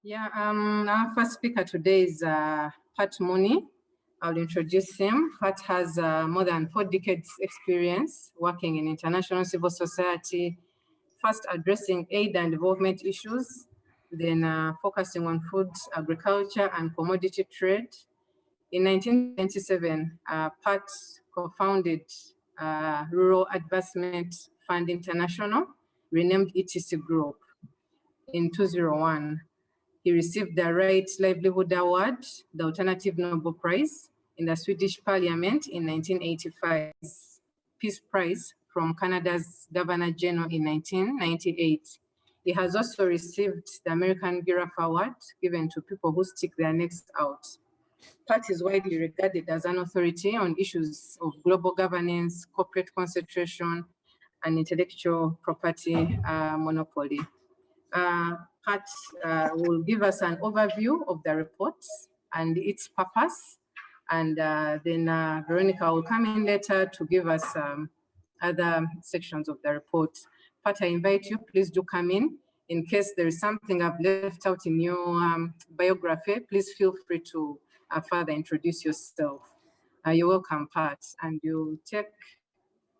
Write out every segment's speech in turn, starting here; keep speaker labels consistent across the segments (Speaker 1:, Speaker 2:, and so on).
Speaker 1: Yeah, our first speaker today is Pat Mooney. I'll introduce him. Pat has more than 4 decades experience working in international civil society, first addressing aid and development issues, then focusing on food, agriculture, and commodity trade. In 1997, Pat co-founded Rural Advancement Fund International, renamed ETC Group. In 2001, he received the Right Livelihood Award, the Alternative Nobel Prize in the Swedish Parliament in 1985, Peace Prize from Canada's Governor General in 1998. He has also received the American Giraffe Award, given to people who stick their necks out. Pat is widely regarded as an authority on issues of global governance, corporate concentration, and intellectual property monopoly. Pat will give us an overview of the report and its purpose. And then Veronica will come in later to give us other sections of the report. Pat, I invite you, please do come in case there is something I've left out in your biography. Please feel free to further introduce yourself. You're welcome, Pat, and you'll take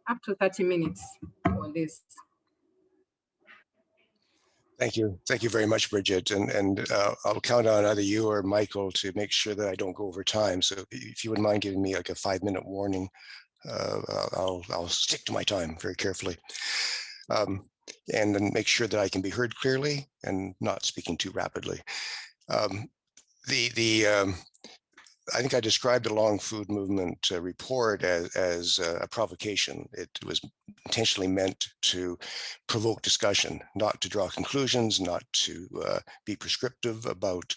Speaker 1: up to 30 minutes on this.
Speaker 2: Thank you. Thank you very much, Bridget. And I'll count on either you or Michael to make sure that I don't go over time. So if you wouldn't mind giving me like a 5-minute warning, I'll stick to my time very carefully. And then make sure that I can be heard clearly and not speaking too rapidly. I think I described the Long Food Movement report as a provocation. It was intentionally meant to provoke discussion, not to draw conclusions, not to be prescriptive about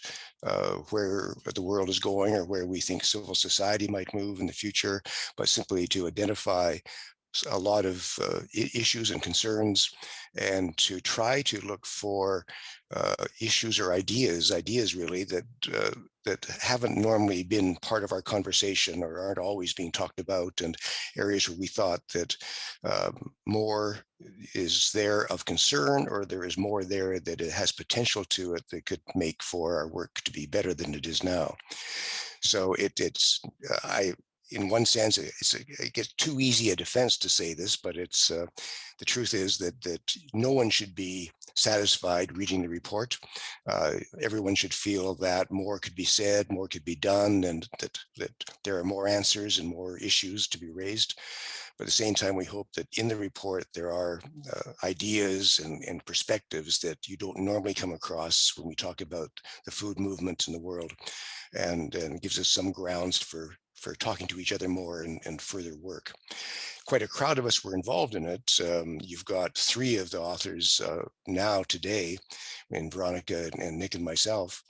Speaker 2: where the world is going or where we think civil society might move in the future, but simply to identify a lot of issues and concerns and to try to look for issues or ideas really that haven't normally been part of our conversation or aren't always being talked about, and areas where we thought that more is there of concern, or there is more there that it has potential to it that could make for our work to be better than it is now. So in one sense, it gets too easy a defense to say this, but it's the truth is that no one should be satisfied reading the report. Everyone should feel that more could be said, more could be done, and that there are more answers and more issues to be raised. But at the same time, we hope that in the report, there are ideas and perspectives that you don't normally come across when we talk about the food movement in the world, and gives us some grounds for talking to each other more and further work. Quite a crowd of us were involved in it. You've got 3 of the authors now today, and Veronica and Nick and myself,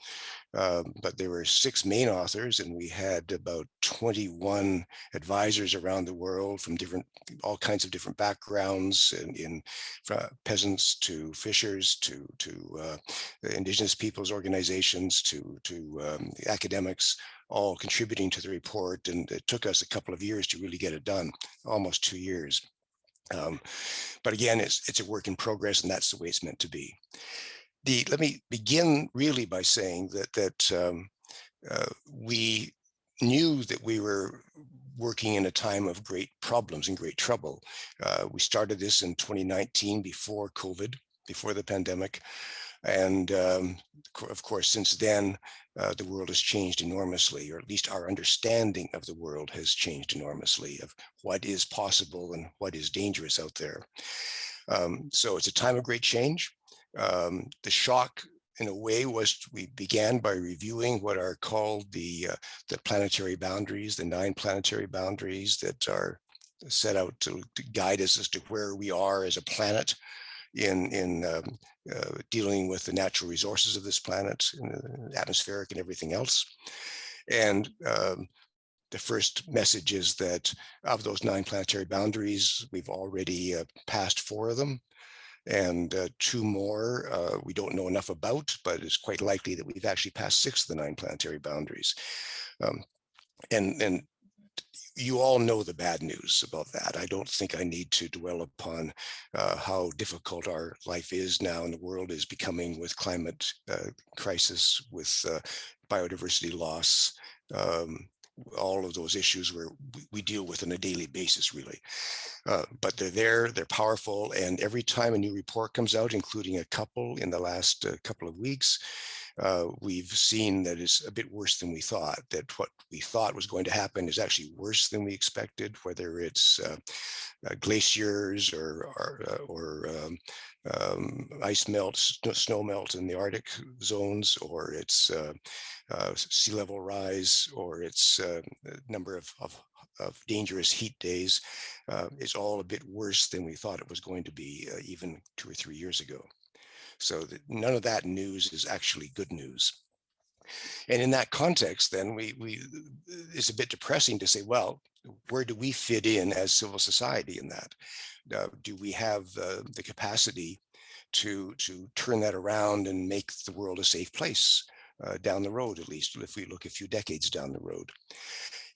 Speaker 2: but there were 6 main authors, and we had about 21 advisors around the world from all kinds of different backgrounds, from peasants to fishers to indigenous peoples organizations to academics, all contributing to the report. And it took us a couple of years to really get it done, almost 2 years. But again, it's a work in progress, and that's the way it's meant to be. Let me begin really by saying that we knew that we were working in a time of great problems and great trouble. We started this in 2019 before COVID, before the pandemic. And of course, since then, the world has changed enormously, or at least our understanding of the world has changed enormously, of what is possible and what is dangerous out there. So it's a time of great change. The shock, in a way, was we began by reviewing what are called the planetary boundaries, the 9 planetary boundaries that are set out to guide us as to where we are as a planet in dealing with the natural resources of this planet, atmospheric and everything else. And the first message is that of those 9 planetary boundaries, we've already passed 4 of them. And 2 more we don't know enough about, but it's quite likely that we've actually passed 6 of the 9 planetary boundaries. And you all know the bad news about that. I don't think I need to dwell upon how difficult our life is now and the world is becoming with climate crisis, with biodiversity loss, all of those issues where we deal with on a daily basis, really. But they're there, they're powerful, and every time a new report comes out, including a couple in the last couple of weeks, we've seen that it's a bit worse than we thought, that what we thought was going to happen is actually worse than we expected, whether it's glaciers or ice melt, snow melt in the Arctic zones, or it's sea level rise, or it's number of dangerous heat days. It's all a bit worse than we thought it was going to be even 2 or 3 years ago. So none of that news is actually good news. And in that context, then it's a bit depressing to say, well, where do we fit in as civil society in that? Do we have the capacity to turn that around and make the world a safe place down the road, at least if we look a few decades down the road?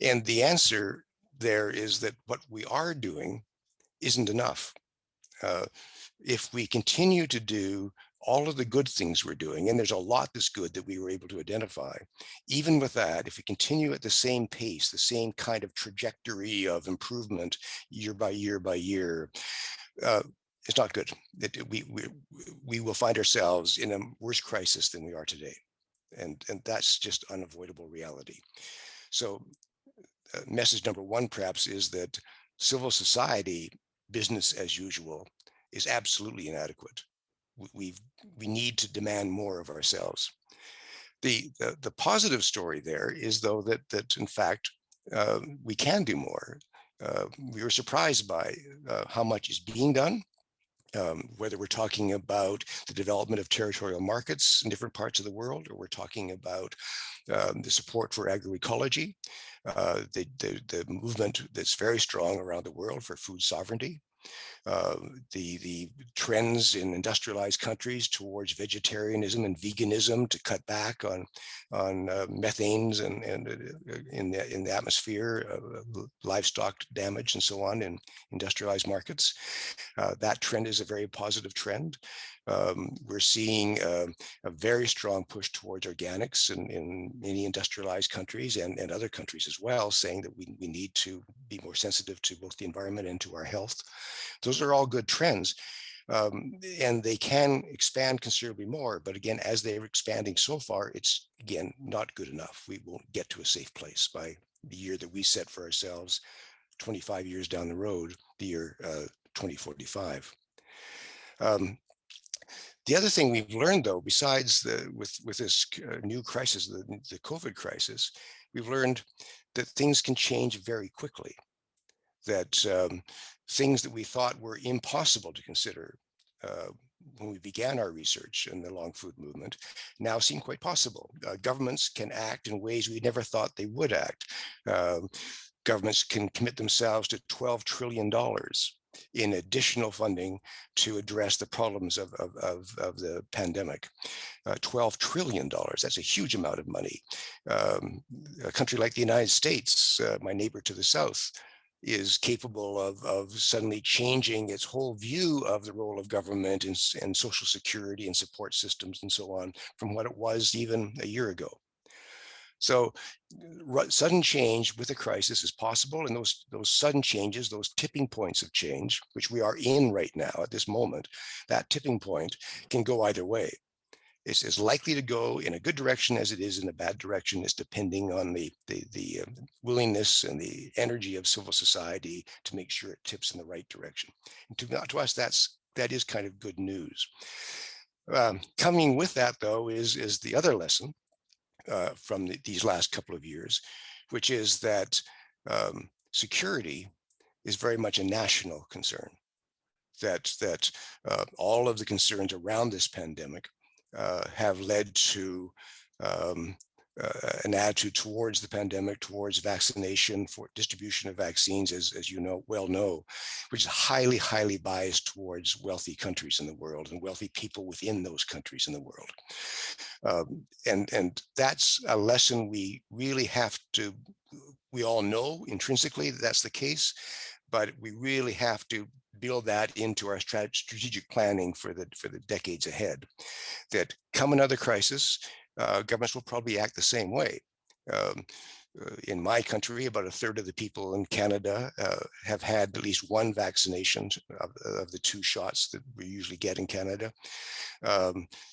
Speaker 2: And the answer there is that what we are doing isn't enough. If we continue to do all of the good things we're doing, and there's a lot that's good that we were able to identify, even with that, if we continue at the same pace, the same kind of trajectory of improvement year by year by year, it's not good. We will find ourselves in a worse crisis than we are today. And that's just unavoidable reality. So message number one, perhaps, is that civil society, business as usual, is absolutely inadequate. We need to demand more of ourselves. The positive story there is, though, that in fact we can do more. We were surprised by how much is being done. Whether we're talking about the development of territorial markets in different parts of the world, or we're talking about the support for agroecology, the movement that's very strong around the world for food sovereignty, the trends in industrialized countries towards vegetarianism and veganism to cut back on methanes and in the atmosphere, livestock damage and so on in industrialized markets. That trend is a very positive trend. We're seeing a very strong push towards organics in many industrialized countries and other countries as well, saying that we need to be more sensitive to both the environment and to our health. Those are all good trends. And they can expand considerably more. But again, as they're expanding so far, it's, again, not good enough. We won't get to a safe place by the year that we set for ourselves 25 years down the road, the year 2045. The other thing we've learned, though, besides with this new crisis, the COVID crisis, we've learned that things can change very quickly, that things that we thought were impossible to consider when we began our research in the long food movement now seem quite possible. Governments can act in ways we never thought they would act. Governments can commit themselves to $12 trillion in additional funding to address the problems of the pandemic. $12 trillion, that's a huge amount of money. A country like the United States, my neighbor to the south, is capable of suddenly changing its whole view of the role of government and social security and support systems and so on from what it was even a year ago. So sudden change with a crisis is possible, and those sudden changes, those tipping points of change, which we are in right now at this moment, that tipping point can go either way. It's as likely to go in a good direction as it is in a bad direction. It's depending on the willingness and the energy of civil society to make sure it tips in the right direction. And to us, that is kind of good news. Coming with that, though, is the other lesson from these last couple of years, which is that security is very much a national concern. That all of the concerns around this pandemic have led to an attitude towards the pandemic, towards vaccination, for distribution of vaccines, as you know, which is highly, highly biased towards wealthy countries in the world and wealthy people within those countries in the world. And that's a lesson we really have to We all know intrinsically that that's the case, but we really have to build that into our strategic planning for the decades ahead. That come another crisis, governments will probably act the same way. In my country, about a third of the people in Canada have had at least one vaccination of the 2 shots that we usually get in Canada.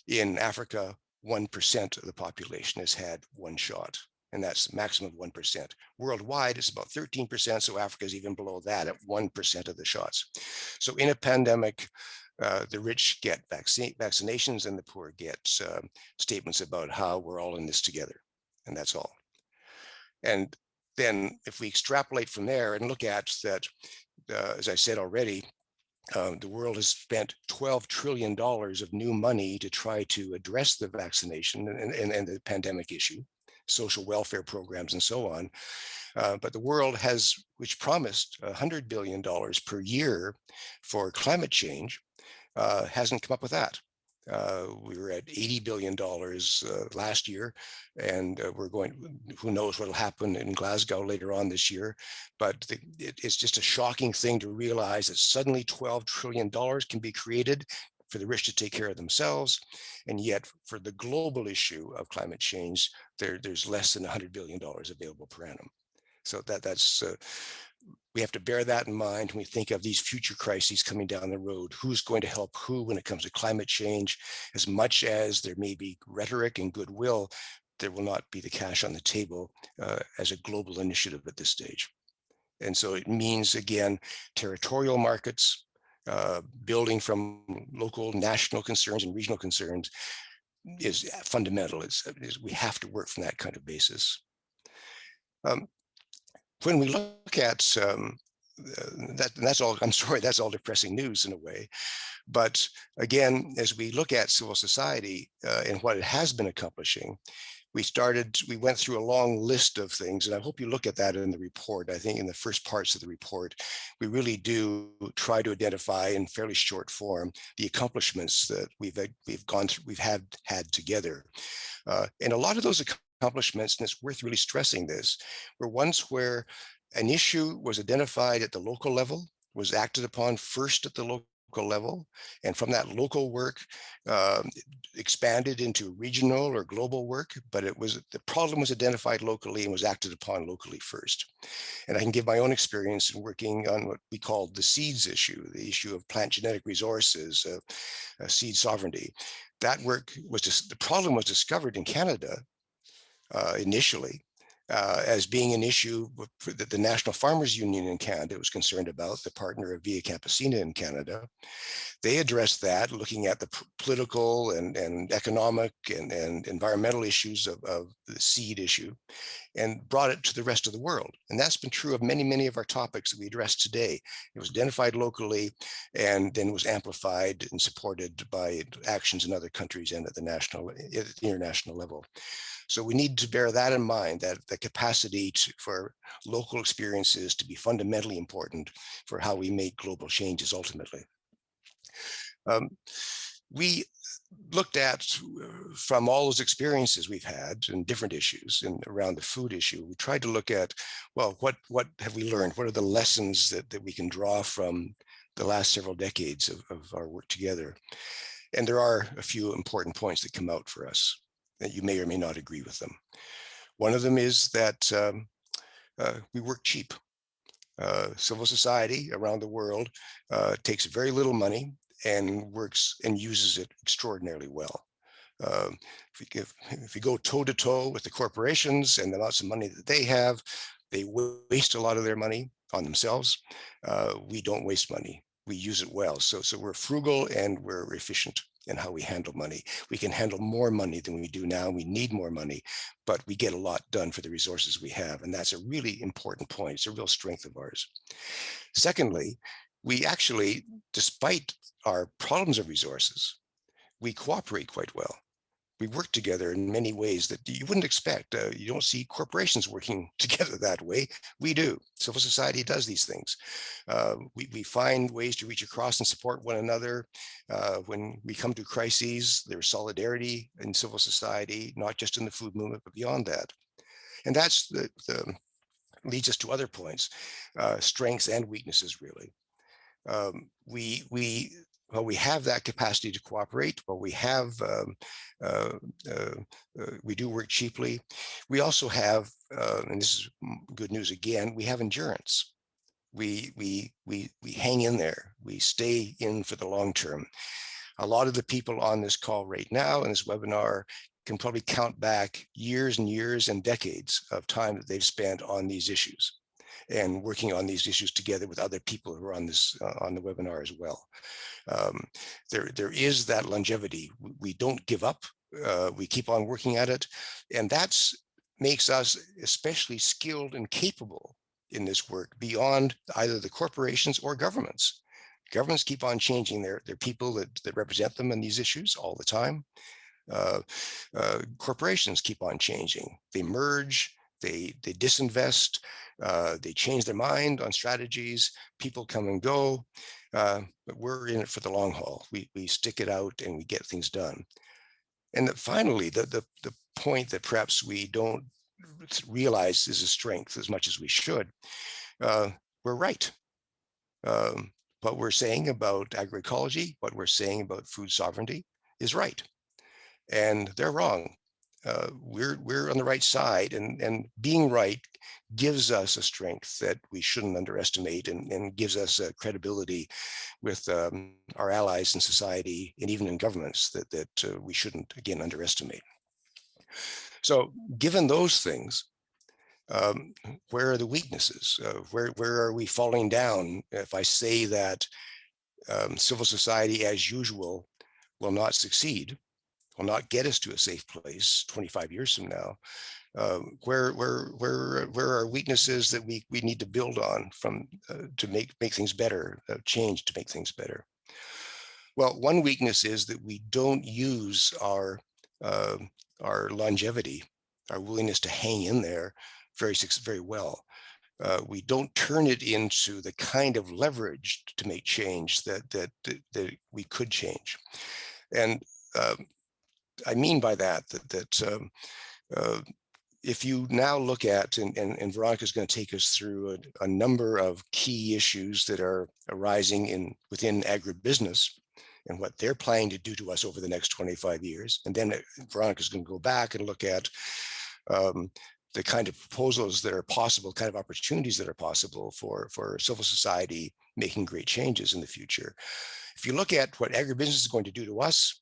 Speaker 2: In Africa, 1% of the population has had 1 shot, and that's maximum of 1%. Worldwide, it's about 13%, so Africa is even below that at 1% of the shots. So in a pandemic, the rich get vaccinations and the poor get statements about how we're all in this together, and that's all. And then if we extrapolate from there and look at that, as I said already, the world has spent $12 trillion of new money to try to address the vaccination and the pandemic issue, social welfare programs and so on. But the world has, which promised $100 billion per year for climate change, hasn't come up with that. We were at $80 billion last year, and we're going, who knows what will happen in Glasgow later on this year. But it's just a shocking thing to realize that suddenly $12 trillion can be created for the rich to take care of themselves. And yet for the global issue of climate change, there's less than $100 billion available per annum. So that's we have to bear that in mind when we think of these future crises coming down the road. Who's going to help who when it comes to climate change? As much as there may be rhetoric and goodwill, there will not be the cash on the table as a global initiative at this stage. And so it means, again, territorial markets, building from local, national concerns and regional concerns is fundamental. We have to work from that kind of basis. When we look at that's all, I'm sorry, that's all depressing news in a way. But again, as we look at civil society and what it has been accomplishing, we went through a long list of things, and I hope you look at that in the report. I think in the first parts of the report, we really do try to identify in fairly short form the accomplishments that we've had together. And a lot of those accomplishments, and it's worth really stressing this, were ones where an issue was identified at the local level, was acted upon first at the local level, and from that local work expanded into regional or global work, but the problem was identified locally and was acted upon locally first. And I can give my own experience in working on what we called the seeds issue, the issue of plant genetic resources, seed sovereignty. That work was the problem was discovered in Canada initially as being an issue that the National Farmers Union in Canada was concerned about, the partner of Via Campesina in Canada. They addressed that, looking at the political and economic and environmental issues of the seed issue, and brought it to the rest of the world. And that's been true of many, many of our topics that we address today. It was identified locally and then was amplified and supported by actions in other countries and at the international level. So we need to bear that in mind, that the capacity for local experiences to be fundamentally important for how we make global changes ultimately. We looked at, from all those experiences we've had in different issues and around the food issue, we tried to look at, well, what have we learned? What are the lessons that we can draw from the last several decades of our work together? And there are a few important points that come out for us that you may or may not agree with them. One of them is that we work cheap. Civil society around the world takes very little money and works and uses it extraordinarily well. If we go toe to toe with the corporations and the amounts of money that they waste a lot of their money on themselves. We don't waste money. We use it well. So we're frugal and we're efficient in how we handle money. We can handle more money than we do now. We need more money, but we get a lot done for the resources we have. And that's a really important point. It's a real strength of ours. Secondly, we actually, despite our problems of resources, we cooperate quite well. We work together in many ways that you wouldn't expect. You don't see corporations working together that way. We do. Civil society does these things. We find ways to reach across and support one another. When we come to crises, there's solidarity in civil society, not just in the food movement, but beyond that. And that's leads us to other points, strengths and weaknesses, really. We have that capacity to cooperate, but we have we do work cheaply. We also have, and this is good news again, we have endurance. We hang in there. We stay in for the long term. A lot of the people on this call right now in this webinar can probably count back years and years and decades of time that they've spent on these issues and working on these issues together with other people who are on this on the webinar as well. There is that longevity. We don't give up. We keep on working at it, and that's makes us especially skilled and capable in this work beyond either the corporations or governments. Governments keep on changing their people that represent them in these issues all the time. Corporations keep on changing. They merge, they disinvest, they change their mind on strategies, people come and go, but we're in it for the long haul. We stick it out and we get things done. And finally, the point that perhaps we don't realize is a strength as much as we should, we're right. What we're saying about agroecology, what we're saying about food sovereignty is right. And they're wrong. We're on the right side, and being right gives us a strength that we shouldn't underestimate, and gives us a credibility with our allies in society and even in governments that we shouldn't, again, underestimate. So given those things, where are the weaknesses? Where are we falling down? If I say that civil society as usual will not succeed, will not get us to a safe place 25 years from now, where are weaknesses that we need to build on from to make things better, change to make things better? Well, one weakness is that we don't use our longevity, our willingness to hang in there very well. We don't turn it into the kind of leverage to make change that we could change. And I mean by that if you now look at, and Veronica is going to take us through a number of key issues that are arising within agribusiness and what they're planning to do to us over the next 25 years. And then Veronica is going to go back and look at the kind of proposals that are possible, kind of opportunities that are possible for civil society making great changes in the future. If you look at what agribusiness is going to do to us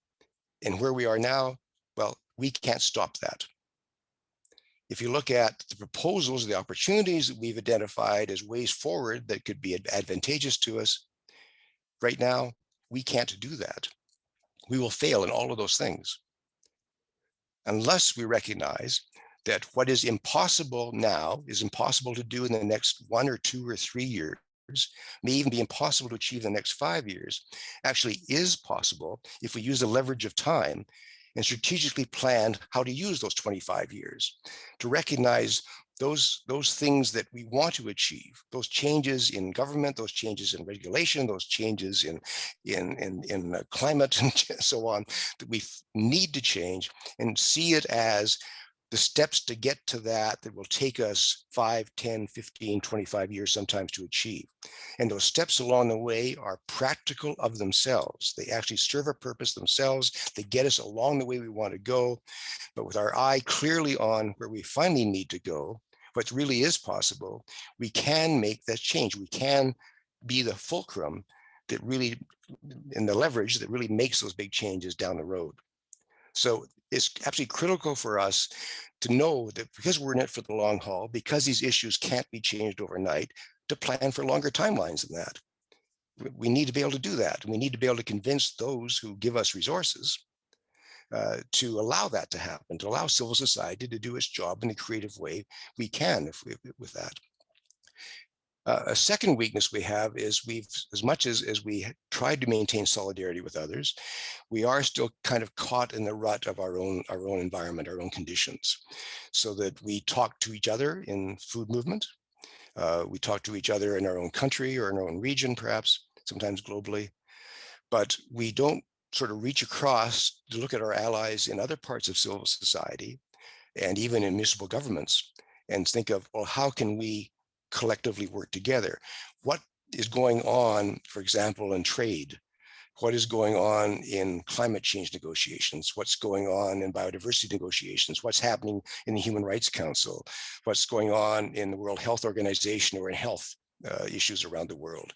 Speaker 2: and where we are now, well, we can't stop that. If you look at the proposals, the opportunities that we've identified as ways forward that could be advantageous to us, right now, we can't do that. We will fail in all of those things unless we recognize that what is impossible now is impossible to do in the next 1 or 2 or 3 years, may even be impossible to achieve in the next 5 years, actually is possible if we use the leverage of time and strategically plan how to use those 25 years to recognize those things that we want to achieve, those changes in government, those changes in regulation, those changes in climate and so on, that we need to change, and see it as the steps to get to that will take us 5, 10, 15, 25 years sometimes to achieve. And those steps along the way are practical of themselves. They actually serve a purpose themselves. They get us along the way we want to go, but with our eye clearly on where we finally need to go, what really is possible, we can make that change. We can be the fulcrum that really, and the leverage that really makes those big changes down the road. So it's absolutely critical for us to know that because we're in it for the long haul, because these issues can't be changed overnight, to plan for longer timelines than that. We need to be able to do that. We need to be able to convince those who give us resources to allow that to happen, to allow civil society to do its job in a creative way we can with that. A second weakness we have is as much as we tried to maintain solidarity with others, we are still kind of caught in the rut of our own environment, our own conditions, so that we talk to each other in food movement. We talk to each other in our own country or in our own region, perhaps, sometimes globally, but we don't sort of reach across to look at our allies in other parts of civil society and even in municipal governments and think of, well, how can we collectively work together? What is going on, for example, in trade? What is going on in climate change negotiations? What's going on in biodiversity negotiations? What's happening in the Human Rights Council? What's going on in the World Health Organization or in health issues around the world?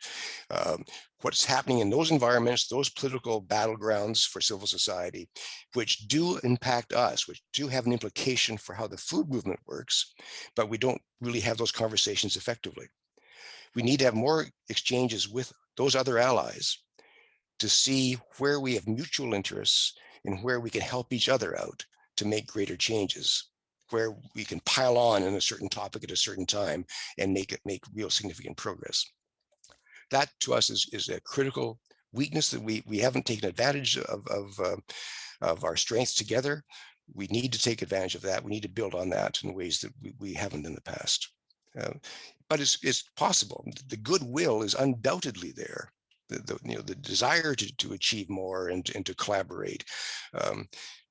Speaker 2: What's happening in those environments, those political battlegrounds for civil society, which do impact us, which do have an implication for how the food movement works, but we don't really have those conversations effectively. We need to have more exchanges with those other allies to see where we have mutual interests and where we can help each other out to make greater changes, where we can pile on in a certain topic at a certain time and make real significant progress. That to us is a critical weakness that we haven't taken advantage of our strengths together. We need to take advantage of that. We need to build on that in ways that we haven't in the past. But it's possible. The goodwill is undoubtedly there. The desire to achieve more and to collaborate.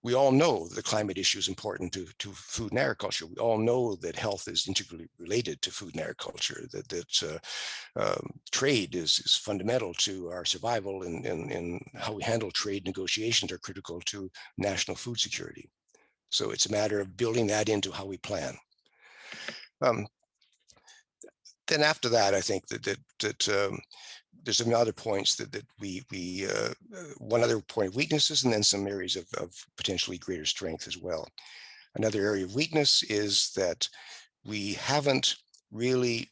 Speaker 2: We all know the climate issue is important to food and agriculture. We all know that health is integrally related to food and agriculture, that trade is fundamental to our survival, and how we handle trade negotiations are critical to national food security. So it's a matter of building that into how we plan. Then after that, I think that there's some other points that we one other point of weaknesses, and then some areas of potentially greater strength as well. Another area of weakness is that we haven't really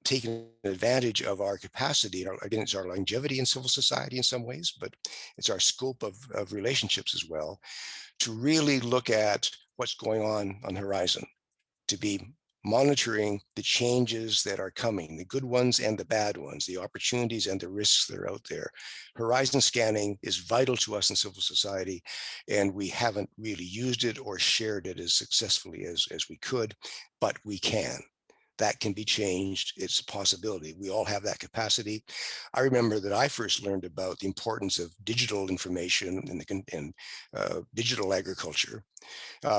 Speaker 2: taken advantage of our capacity. Again, it's our longevity in civil society in some ways, but it's our scope of relationships as well, to really look at what's going on the horizon, to be monitoring the changes that are coming, the good ones and the bad ones, the opportunities and the risks that are out there. Horizon scanning is vital to us in civil society, and we haven't really used it or shared it as successfully as we could, but we can. That can be changed. It's a possibility. We all have that capacity. I remember that I first learned about the importance of digital information and digital agriculture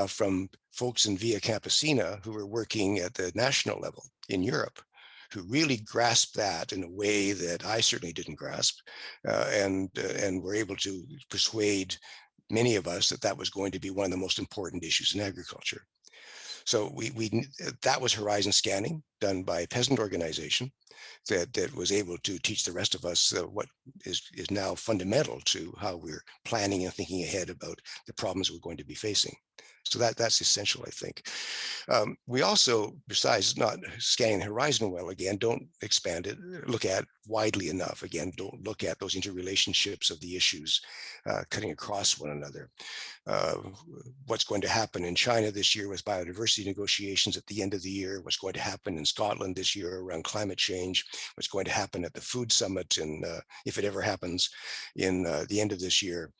Speaker 2: from folks in Via Campesina who were working at the national level in Europe, who really grasped that in a way that I certainly didn't grasp, and were able to persuade many of us that that was going to be one of the most important issues in agriculture. So that was horizon scanning done by a peasant organization that was able to teach the rest of us what is now fundamental to how we're planning and thinking ahead about the problems we're going to be facing. So that's essential, I think. We also, besides not scanning the horizon well, again, don't expand it, look at widely enough. Again, don't look at those interrelationships of the issues cutting across one another. What's going to happen in China this year with biodiversity negotiations at the end of the year, what's going to happen in Scotland this year around climate change, what's going to happen at the food summit, and if it ever happens in the end of this year,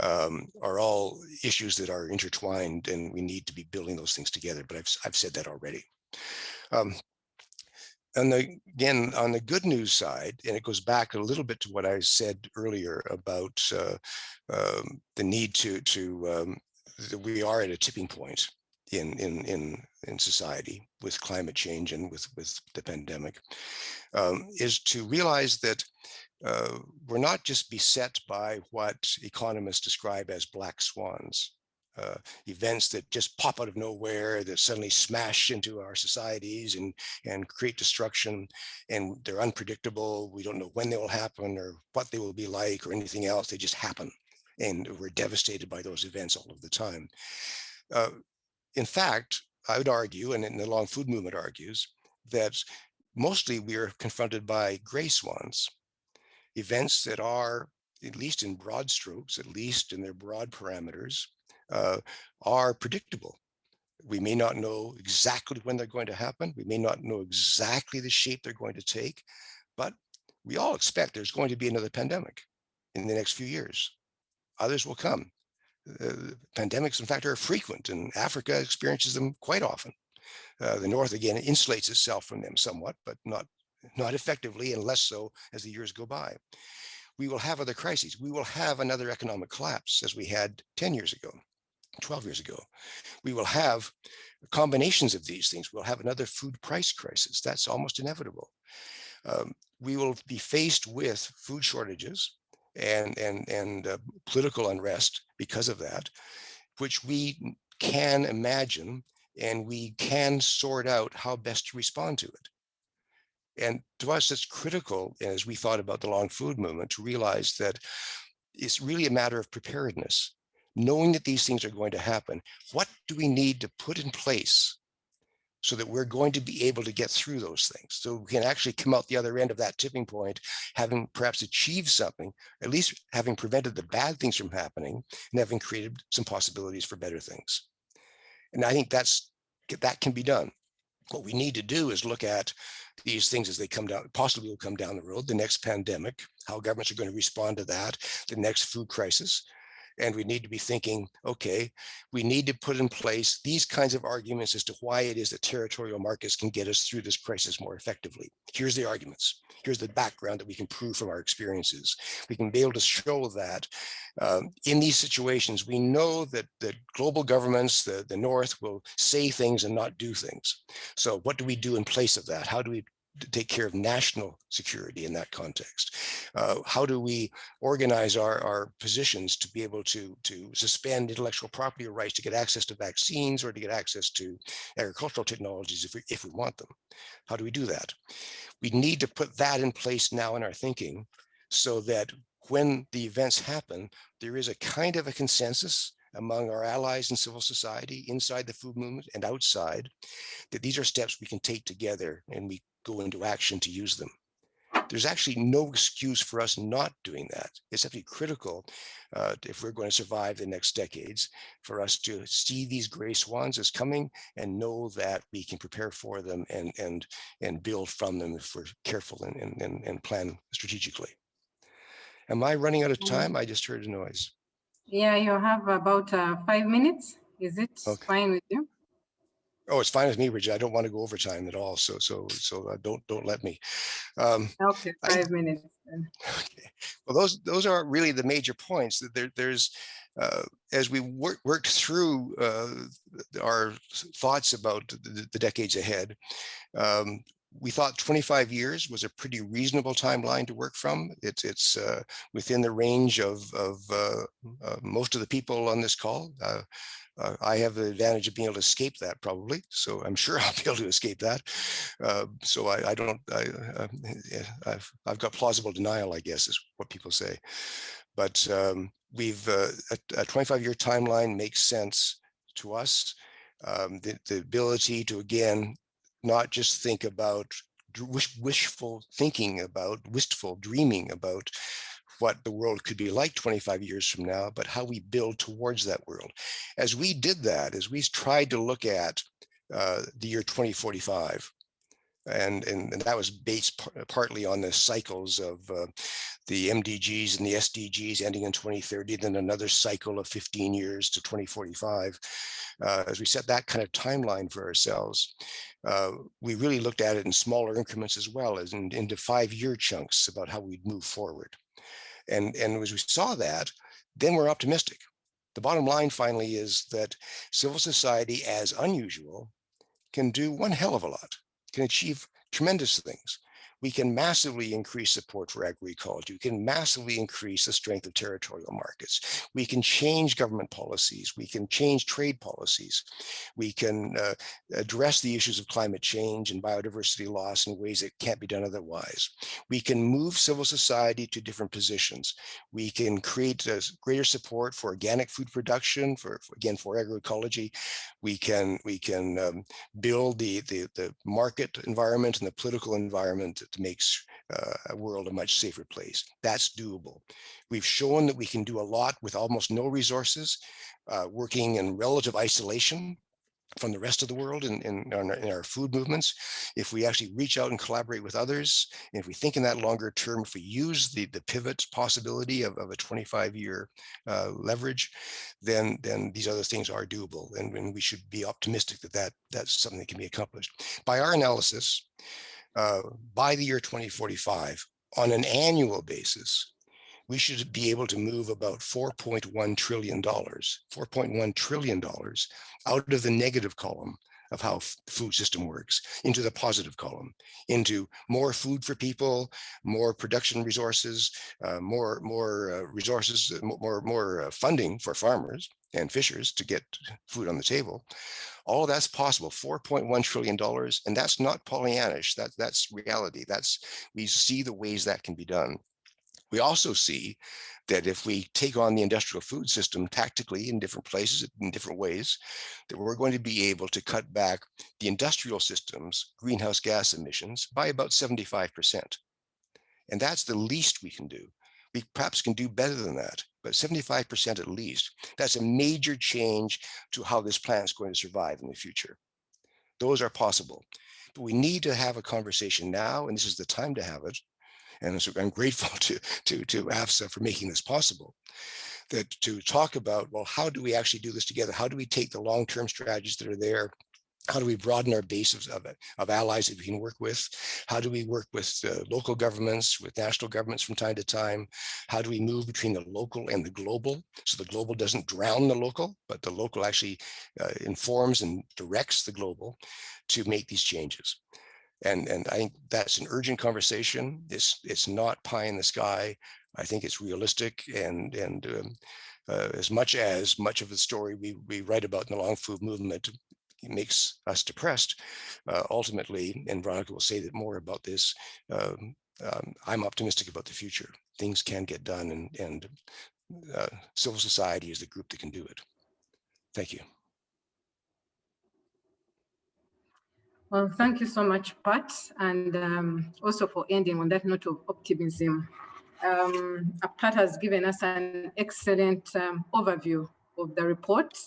Speaker 2: are all issues that are intertwined, and we need to be building those things together. But I've said that already. And again, on the good news side, and it goes back a little bit to what I said earlier about the need that we are at a tipping point in society with climate change and with the pandemic, is to realize that we're not just beset by what economists describe as black swans. Events that just pop out of nowhere, that suddenly smash into our societies and create destruction, and they're unpredictable. We don't know when they will happen or what they will be like or anything else. They just happen, and we're devastated by those events all of the time. In fact, I would argue, and the long food movement argues, that mostly we are confronted by gray swans, events that are, at least in broad strokes, at least in their broad parameters, are predictable. We may not know exactly when they're going to happen. We may not know exactly the shape they're going to take, but we all expect there's going to be another pandemic in the next few years. Others will come. Pandemics, in fact, are frequent, and Africa experiences them quite often. The North, again, insulates itself from them somewhat, but not effectively, and less so as the years go by. We will have other crises. We will have another economic collapse as we had 10 years ago. 12 years ago. We will have combinations of these things. We'll have another food price crisis. That's almost inevitable. We will be faced with food shortages and political unrest because of that, which we can imagine, and we can sort out how best to respond to it. And to us, it's critical, as we thought about the long food movement, to realize that it's really a matter of preparedness. Knowing that these things are going to happen, what do we need to put in place so that we're going to be able to get through those things, so we can actually come out the other end of that tipping point, having perhaps achieved something, at least having prevented the bad things from happening and having created some possibilities for better things. And I think that can be done. What we need to do is look at these things as they come down, possibly will come down the road, the next pandemic, how governments are going to respond to that, the next food crisis. And we need to be thinking, okay, we need to put in place these kinds of arguments as to why it is that territorial markets can get us through this crisis more effectively. Here's the arguments. Here's the background that we can prove from our experiences. We can be able to show that in these situations, we know that global governments, the North, will say things and not do things. So what do we do in place of that? How do we take care of national security in that context? How do we organize our positions to be able to suspend intellectual property rights to get access to vaccines or to get access to agricultural technologies if we want them? How do we do that? We need to put that in place now in our thinking so that when the events happen, there is a kind of a consensus among our allies in civil society, inside the food movement and outside, that these are steps we can take together and we go into action to use them. There's actually no excuse for us not doing that. It's actually critical if we're going to survive the next decades, for us to see these gray swans as coming and know that we can prepare for them and build from them if we're careful and plan strategically. Am I running out of time? I just heard a noise.
Speaker 1: Yeah, you have about 5 minutes. Is it fine with you?
Speaker 2: Oh, it's fine with me, Bridget. I don't want to go over time at all. So don't let me.
Speaker 1: Okay, 5 minutes. Then.
Speaker 2: Okay. Well, those are really the major points. That there's as we worked through our thoughts about the decades ahead, we thought 25 years was a pretty reasonable timeline to work from. It's within the range of most of the people on this call. I have the advantage of being able to escape that probably, so I'm sure I'll be able to escape that. So I've got plausible denial, I guess, is what people say. But we've a 25-year timeline makes sense to us. The ability to, again, not just think about wishful thinking about, wistful dreaming about what the world could be like 25 years from now, but how we build towards that world. As we did that, as we tried to look at the year 2045, and that was based partly on the cycles of the MDGs and the SDGs ending in 2030, then another cycle of 15 years to 2045. As we set that kind of timeline for ourselves, we really looked at it in smaller increments as well as into 5-year chunks about how we'd move forward. And as we saw that, then we're optimistic. The bottom line finally is that civil society, as unusual, can do one hell of a lot, can achieve tremendous things. We can massively increase support for agroecology. We can massively increase the strength of territorial markets. We can change government policies. We can change trade policies. We can address the issues of climate change and biodiversity loss in ways that can't be done otherwise. We can move civil society to different positions. We can create greater support for organic food production, for agroecology. We can build the market environment and the political environment that makes a world a much safer place. That's doable. We've shown that we can do a lot with almost no resources, working in relative isolation from the rest of the world in our food movements. If we actually reach out and collaborate with others, and if we think in that longer term, if we use the pivot possibility of a 25-year leverage, then these other things are doable, and we should be optimistic that that's something that can be accomplished. By our analysis, by the year 2045, on an annual basis, we should be able to move about $4.1 trillion, $4.1 trillion out of the negative column of how the food system works into the positive column, into more food for people, more production resources, more resources, more funding for farmers and fishers to get food on the table. All that's possible, $4.1 trillion, and that's not Pollyannish, that's reality. We see the ways that can be done. We also see that if we take on the industrial food system tactically in different places, in different ways, that we're going to be able to cut back the industrial system's greenhouse gas emissions by about 75%. And that's the least we can do. We perhaps can do better than that, but 75% at least. That's a major change to how this planet is going to survive in the future. Those are possible. But we need to have a conversation now, and this is the time to have it. And so I'm grateful to AFSA for making this possible, that to talk about, well, how do we actually do this together? How do we take the long-term strategies that are there? How do we broaden our base of allies that we can work with? How do we work with local governments, with national governments from time to time? How do we move between the local and the global, so the global doesn't drown the local, but the local actually informs and directs the global to make these changes? And I think that's an urgent conversation. It's not pie in the sky. I think it's realistic, and as much of the story we write about in the long food movement makes us depressed, ultimately, and Veronica will say that more about this, I'm optimistic about the future. Things can get done, and civil society is the group that can do it. Thank you.
Speaker 1: Well, thank you so much, Pat, and also for ending on that note of optimism. Pat has given us an excellent overview of the report.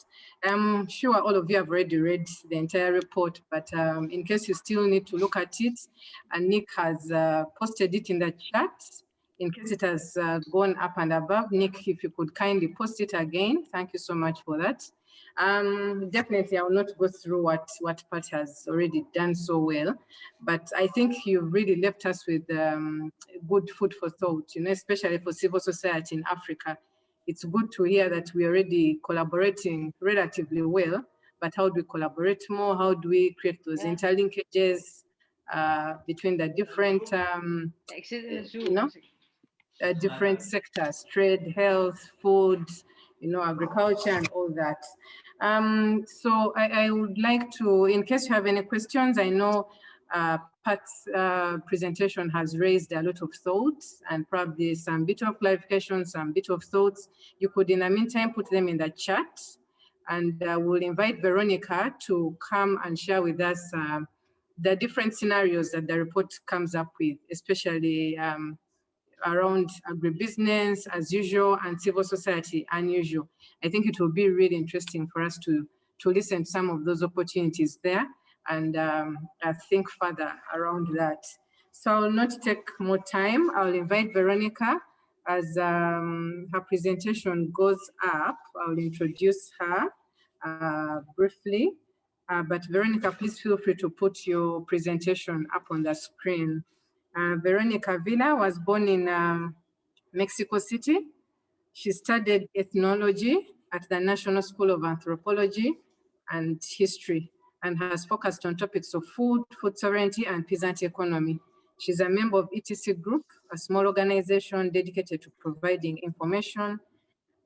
Speaker 1: I'm sure all of you have already read the entire report, but in case you still need to look at it, and Nick has posted it in the chat. In case it has gone up and above, Nick, if you could kindly post it again. Thank you so much for that. Definitely, I will not go through what Pat has already done so well, but I think you really left us with good food for thought, especially for civil society in Africa. It's good to hear that we're already collaborating relatively well, but how do we collaborate more? How do we create those interlinkages between the different, different sectors, trade, health, food, agriculture, and all that. So I would like to, in case you have any questions, I know Pat's presentation has raised a lot of thoughts and probably some bit of clarification, some bit of thoughts. You could, in the meantime, put them in the chat, and we'll invite Veronica to come and share with us the different scenarios that the report comes up with, especially around agribusiness as usual and civil society unusual. I think it will be really interesting for us to listen to some of those opportunities there and think further around that. So I'll not take more time. I'll invite Veronica as her presentation goes up. I'll introduce her briefly. But Veronica, please feel free to put your presentation up on the screen. Veronica Villa was born in Mexico City. She studied ethnology at the National School of Anthropology and History and has focused on topics of food, food sovereignty, and peasant economy. She's a member of ETC Group, a small organization dedicated to providing information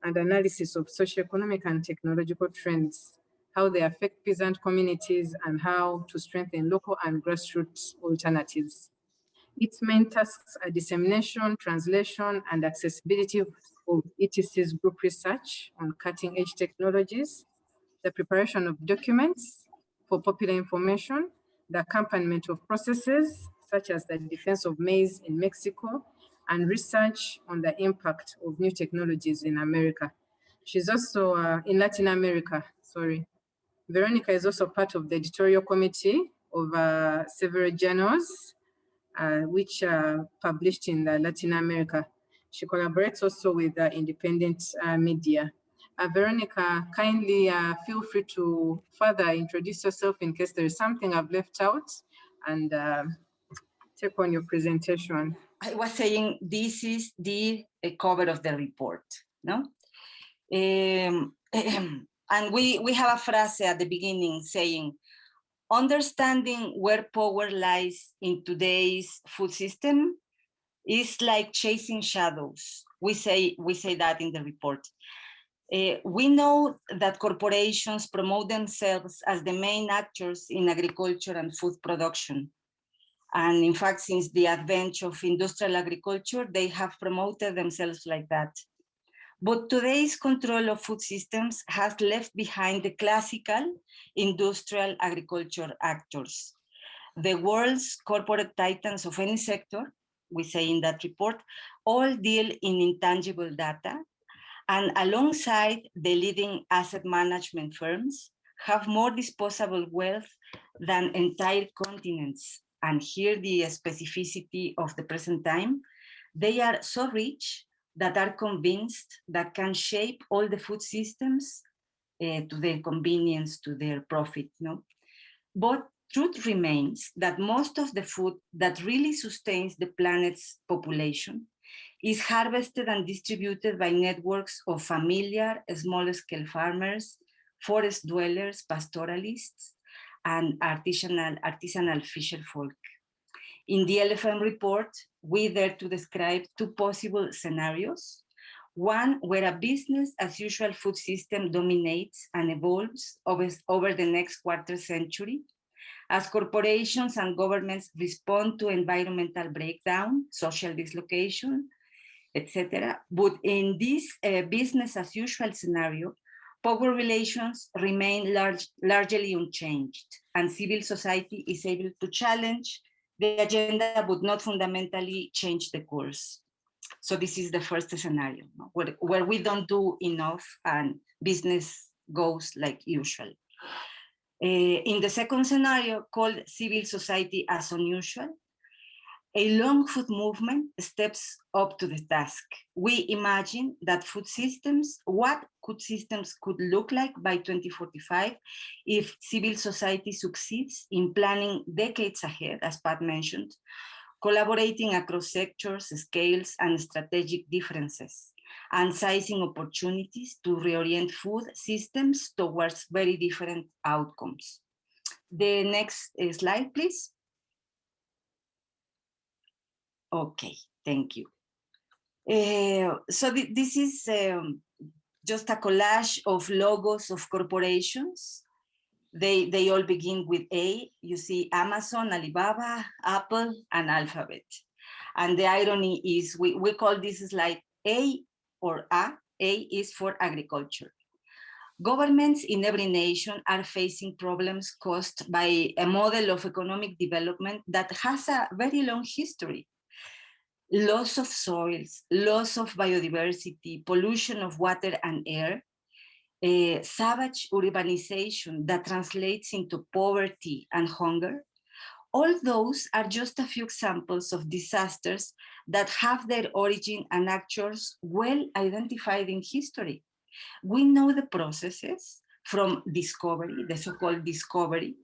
Speaker 1: and analysis of socioeconomic and technological trends, how they affect peasant communities, and how to strengthen local and grassroots alternatives. Its main tasks are dissemination, translation, and accessibility of ETC's group research on cutting-edge technologies, the preparation of documents for popular information, the accompaniment of processes, such as the defense of maize in Mexico, and research on the impact of new technologies in America. She's also in Latin America, sorry. Veronica is also part of the editorial committee of several journals, which are published in Latin America. She collaborates also with independent media. Veronica, kindly feel free to further introduce yourself in case there is something I've left out, and take on your presentation.
Speaker 3: I was saying this is the cover of the report, no? And we have a phrase at the beginning saying, understanding where power lies in today's food system is like chasing shadows. We say that in the report. We know that corporations promote themselves as the main actors in agriculture and food production. And in fact, since the advent of industrial agriculture, they have promoted themselves like that. But today's control of food systems has left behind the classical industrial agriculture actors. The world's corporate titans of any sector, we say in that report, all deal in intangible data, and alongside the leading asset management firms, have more disposable wealth than entire continents. And here the specificity of the present time, they are so rich that are convinced that can shape all the food systems to their convenience, to their profit. No? But truth remains that most of the food that really sustains the planet's population is harvested and distributed by networks of familiar, small-scale farmers, forest dwellers, pastoralists, and artisanal fisher folk. In the LFM report, we dare to describe two possible scenarios. One where a business as usual food system dominates and evolves over the next quarter century, as corporations and governments respond to environmental breakdown, social dislocation, etc. But in this business as usual scenario, power relations remain largely unchanged, and civil society is able to challenge the agenda but not fundamentally change the course. So this is the first scenario, where we don't do enough and business goes like usual. In the second scenario, called civil society as unusual, a long food movement steps up to the task. We imagine that what food systems could look like by 2045 if civil society succeeds in planning decades ahead, as Pat mentioned, collaborating across sectors, scales, and strategic differences, and sizing opportunities to reorient food systems towards very different outcomes. The next slide, please. Okay, thank you. So this is just a collage of logos of corporations. They all begin with A. You see Amazon, Alibaba, Apple, and Alphabet. And the irony is we call this slide A or A. A is for agriculture. Governments in every nation are facing problems caused by a model of economic development that has a very long history. Loss of soils, loss of biodiversity, pollution of water and air, savage urbanization that translates into poverty and hunger. All those are just a few examples of disasters that have their origin and actors well identified in history. We know the processes from discovery, the so-called discovery,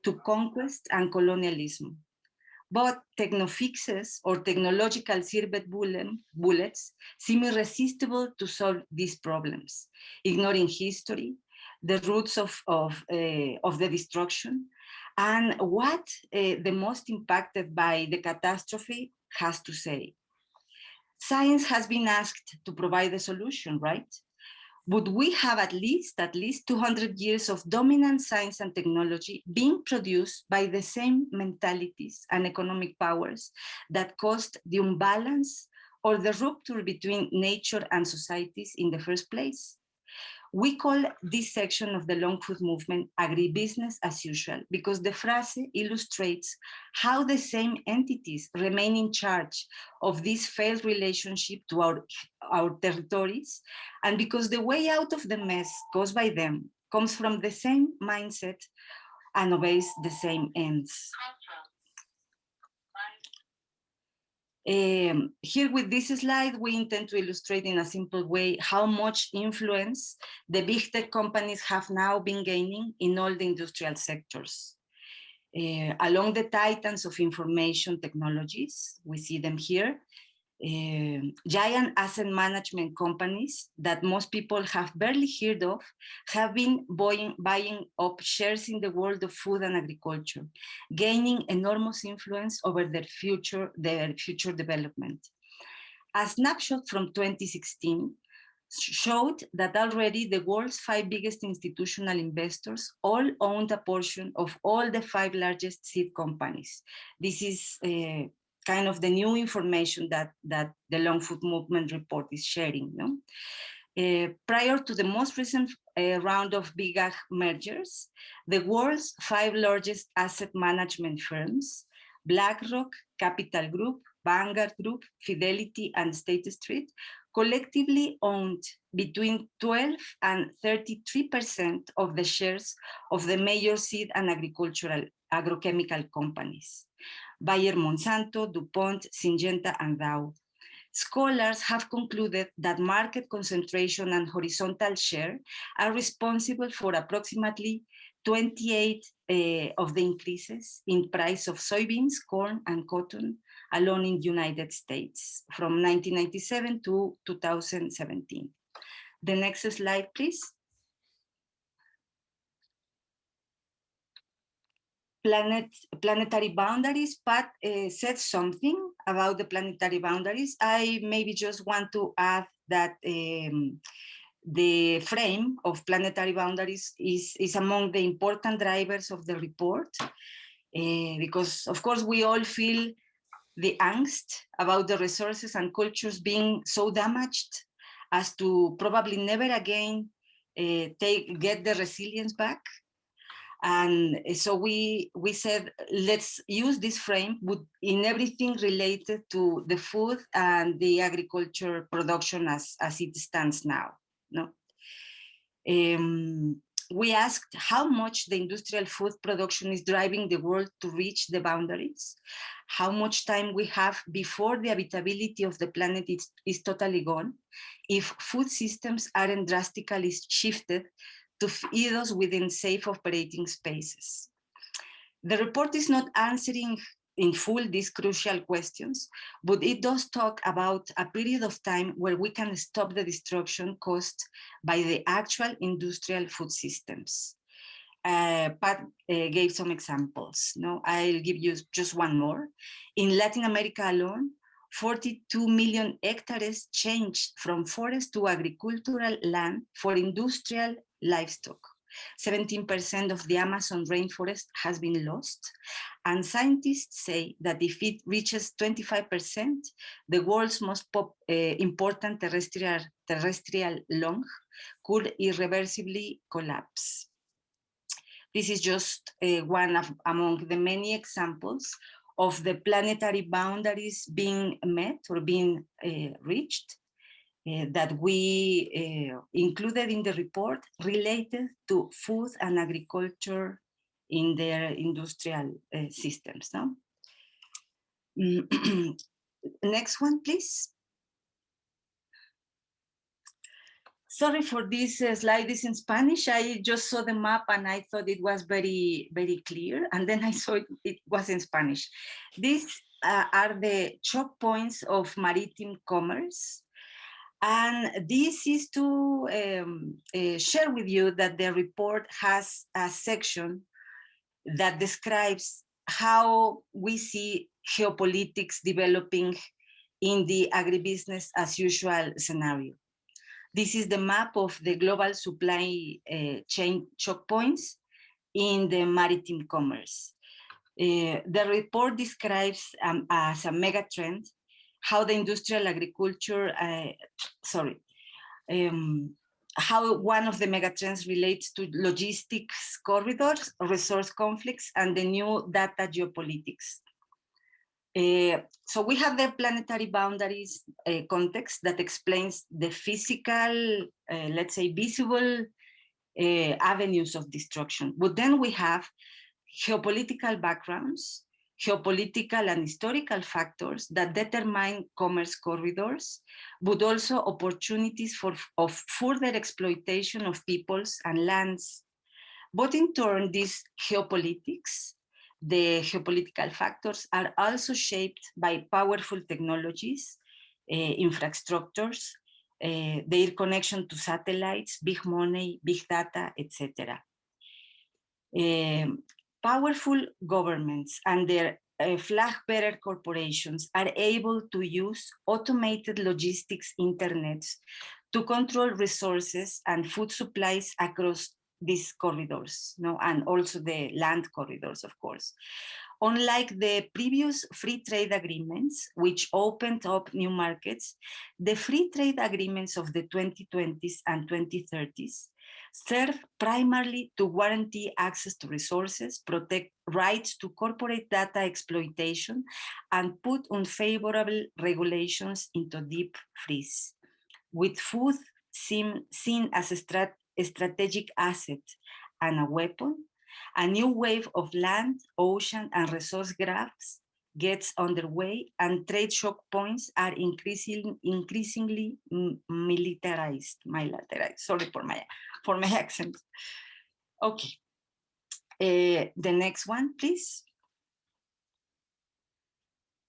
Speaker 3: to conquest and colonialism. But technofixes or technological silver bullets seem irresistible to solve these problems, ignoring history, the roots of the destruction, and what the most impacted by the catastrophe has to say. Science has been asked to provide a solution, right? But we have at least 200 years of dominant science and technology being produced by the same mentalities and economic powers that caused the imbalance or the rupture between nature and societies in the first place. We call this section of the long food movement agribusiness as usual, because the phrase illustrates how the same entities remain in charge of this failed relationship to our territories, and because the way out of the mess caused by them comes from the same mindset and obeys the same ends. Here with this slide, we intend to illustrate in a simple way how much influence the big tech companies have now been gaining in all the industrial sectors. Along the titans of information technologies, we see them here, giant asset management companies that most people have barely heard of have been buying up shares in the world of food and agriculture, gaining enormous influence over their future development. A snapshot from 2016 showed that already the world's 5 biggest institutional investors all owned a portion of all the 5 largest seed companies. This is kind of the new information that the Long Food Movement report is sharing. No? Prior to the most recent round of big ag mergers, the world's 5 largest asset management firms, BlackRock, Capital Group, Vanguard Group, Fidelity, and State Street, collectively owned between 12 and 33% of the shares of the major seed and agricultural agrochemical companies, Bayer, Monsanto, DuPont, Syngenta, and Dow. Scholars have concluded that market concentration and horizontal share are responsible for approximately 28 of the increases in price of soybeans, corn, and cotton alone in the United States from 1997 to 2017. The next slide, please. Planetary boundaries. Pat said something about the planetary boundaries. I maybe just want to add that the frame of planetary boundaries is among the important drivers of the report, because of course we all feel the angst about the resources and cultures being so damaged as to probably never again get the resilience back. And so we said, let's use this frame in everything related to the food and the agriculture production as it stands now. No? We asked how much the industrial food production is driving the world to reach the boundaries, how much time we have before the habitability of the planet is totally gone, if food systems aren't drastically shifted to feed us within safe operating spaces. The report is not answering in full these crucial questions, but it does talk about a period of time where we can stop the destruction caused by the actual industrial food systems. Pat gave some examples. No, I'll give you just one more. In Latin America alone, 42 million hectares changed from forest to agricultural land for industrial livestock. 17% of the Amazon rainforest has been lost. And scientists say that if it reaches 25%, the world's most important terrestrial lung could irreversibly collapse. This is just one among the many examples of the planetary boundaries being met or being reached that we included in the report related to food and agriculture in their industrial systems. No? Next one, please. Sorry for this slide, this in Spanish. I just saw the map and I thought it was very, very clear. And then I saw it was in Spanish. These are the choke points of maritime commerce. And this is to share with you that the report has a section that describes how we see geopolitics developing in the agribusiness as usual scenario. This is the map of the global supply chain choke points in the maritime commerce. The report describes as a mega trend how the industrial agriculture, how one of the megatrends relates to logistics corridors, resource conflicts, and the new data geopolitics. So we have the planetary boundaries context that explains the physical, let's say, visible avenues of destruction. But then we have geopolitical backgrounds, geopolitical and historical factors that determine commerce corridors, but also opportunities of further exploitation of peoples and lands. But in turn, these geopolitics the geopolitical factors are also shaped by powerful technologies, infrastructures, their connection to satellites, big money, big data, etc. Powerful governments and their flag-bearer corporations are able to use automated logistics internets to control resources and food supplies across these corridors, and also the land corridors, of course. Unlike the previous free trade agreements, which opened up new markets, the free trade agreements of the 2020s and 2030s serve primarily to guarantee access to resources, protect rights to corporate data exploitation, and put unfavorable regulations into deep freeze. With food seen as a strategic asset and a weapon, a new wave of land, ocean, and resource grabs gets underway, and trade choke points are increasingly militarized. Sorry for my accent. Okay, the next one, please.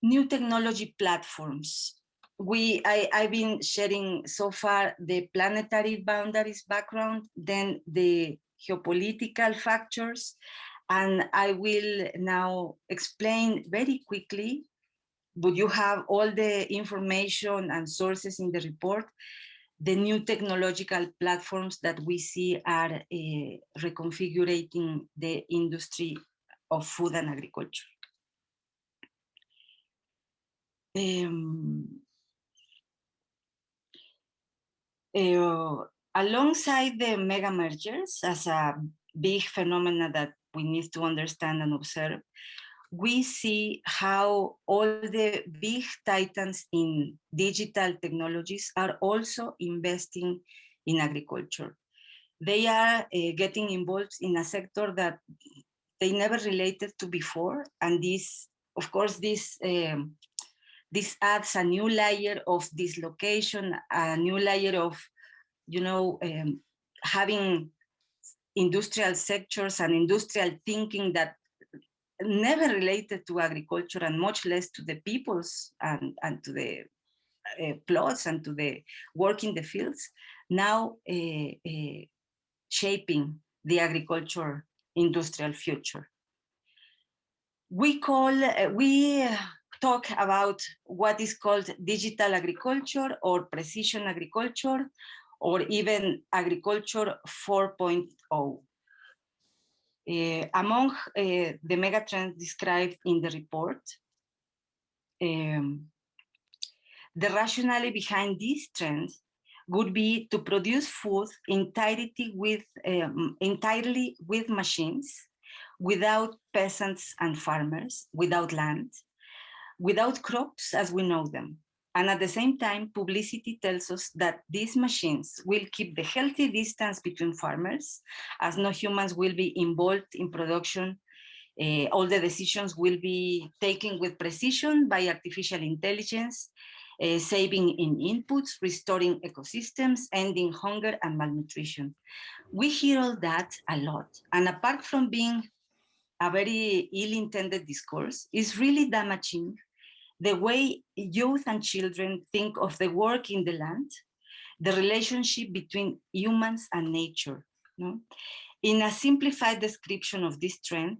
Speaker 3: New technology platforms. I've been sharing so far the planetary boundaries background, then the geopolitical factors, and I will now explain very quickly, but you have all the information and sources in the report, the new technological platforms that we see are reconfiguring the industry of food and agriculture. Alongside the mega mergers as a big phenomena that we need to understand and observe, we see how all the big titans in digital technologies are also investing in agriculture. They are getting involved in a sector that they never related to before, and this, of course, this adds a new layer of dislocation, a new layer of, having industrial sectors and industrial thinking that never related to agriculture, and much less to the peoples and to the plots and to the work in the fields, now shaping the agriculture industrial future. We talk about what is called digital agriculture or precision agriculture, or even agriculture 4.0. Among the megatrends described in the report, the rationale behind these trends would be to produce food entirely with machines, without peasants and farmers, without land, without crops as we know them. And at the same time, publicity tells us that these machines will keep the healthy distance between farmers, as no humans will be involved in production. All the decisions will be taken with precision by artificial intelligence, saving in inputs, restoring ecosystems, ending hunger and malnutrition. We hear all that a lot. And apart from being a very ill-intended discourse, it's really damaging the way youth and children think of the work in the land, the relationship between humans and nature. In a simplified description of this trend,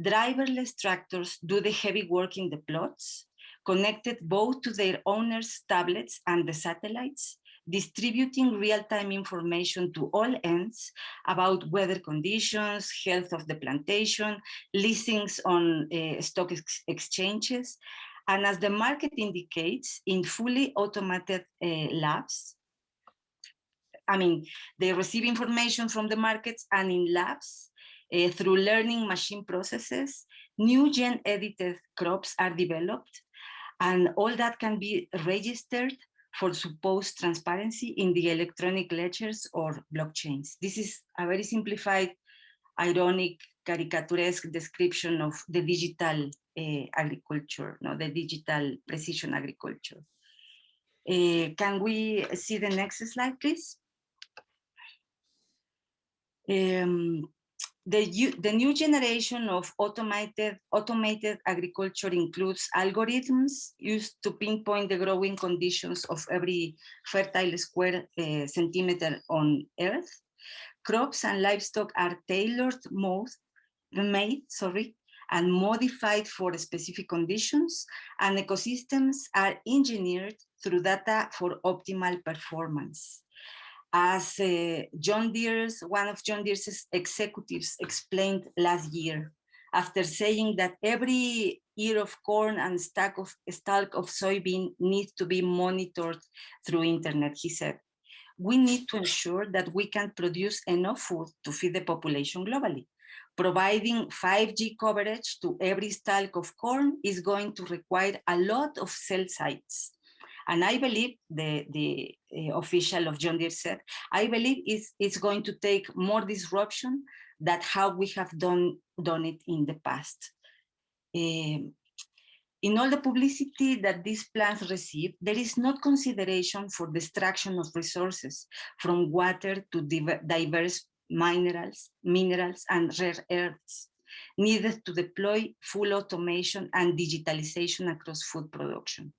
Speaker 3: driverless tractors do the heavy work in the plots, connected both to their owners' tablets and the satellites, distributing real-time information to all ends about weather conditions, health of the plantation, listings on stock exchanges, and as the market indicates, in fully automated labs. I mean, they receive information from the markets, and in labs, through learning machine processes, new gene-edited crops are developed, and all that can be registered for supposed transparency in the electronic ledgers or blockchains. This is a very simplified, ironic, caricaturesque description of the digital agriculture, the digital precision agriculture. Can we see the next slide, please? The The new generation of automated agriculture includes algorithms used to pinpoint the growing conditions of every fertile square centimeter on Earth. Crops and livestock are made, and modified for specific conditions, and ecosystems are engineered through data for optimal performance. As one of John Deere's executives explained last year, after saying that every ear of corn and stalk of soybean needs to be monitored through internet, he said, we need to ensure that we can produce enough food to feed the population globally. Providing 5G coverage to every stalk of corn is going to require a lot of cell sites. And I believe, the official of John Deere said, I believe it's going to take more disruption than how we have done it in the past. In all the publicity that these plans receive, there is not consideration for the extraction of resources, from water to diverse minerals and rare earths, needed to deploy full automation and digitalization across food production.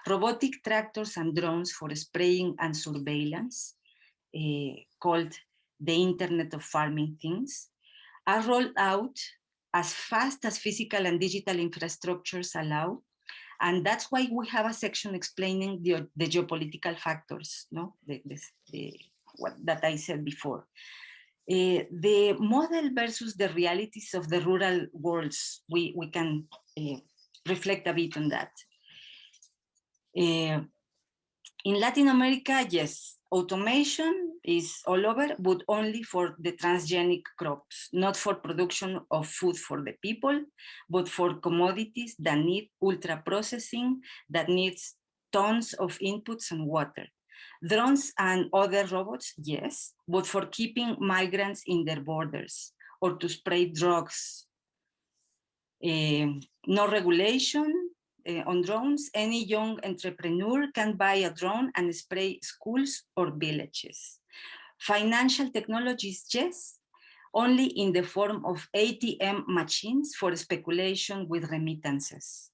Speaker 3: Robotic tractors and drones for spraying and surveillance, called the Internet of Farming Things, are rolled out as fast as physical and digital infrastructures allow. And that's why we have a section explaining the geopolitical factors, no? What that I said before. The model versus the realities of the rural worlds, we can reflect a bit on that. In Latin America, yes, automation is all over, but only for the transgenic crops, not for production of food for the people, but for commodities that need ultra processing, that needs tons of inputs and water. Drones and other robots, yes, but for keeping migrants in their borders or to spray drugs. No regulation on drones. Any young entrepreneur can buy a drone and spray schools or villages. Financial technologies, yes, only in the form of ATM machines for speculation with remittances.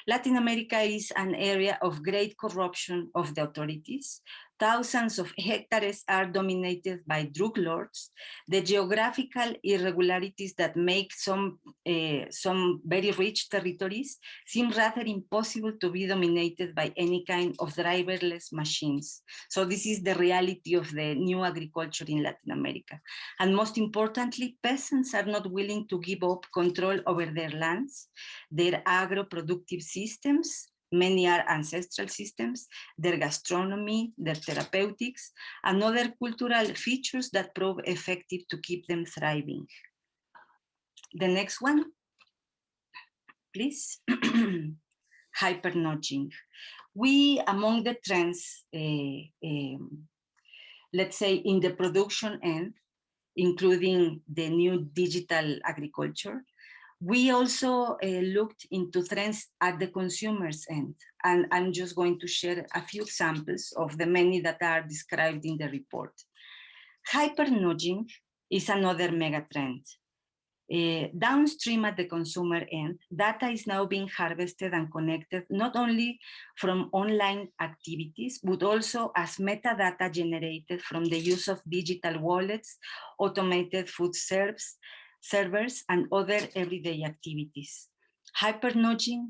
Speaker 3: Latin America is an area of great corruption of the authorities. Thousands of hectares are dominated by drug lords. The geographical irregularities that make some very rich territories seem rather impossible to be dominated by any kind of driverless machines. So this is the reality of the new agriculture in Latin America. And most importantly, peasants are not willing to give up control over their lands, their agro-productive systems, many are ancestral systems, their gastronomy, their therapeutics, and other cultural features that prove effective to keep them thriving. The next one, please. Hypernudging. We, among the trends, let's say in the production end, including the new digital agriculture, we also looked into trends at the consumer's end. And I'm just going to share a few examples of the many that are described in the report. Hypernudging is another mega trend. Downstream at the consumer end, data is now being harvested and connected not only from online activities, but also as metadata generated from the use of digital wallets, automated food servers, and other everyday activities. Hypernudging,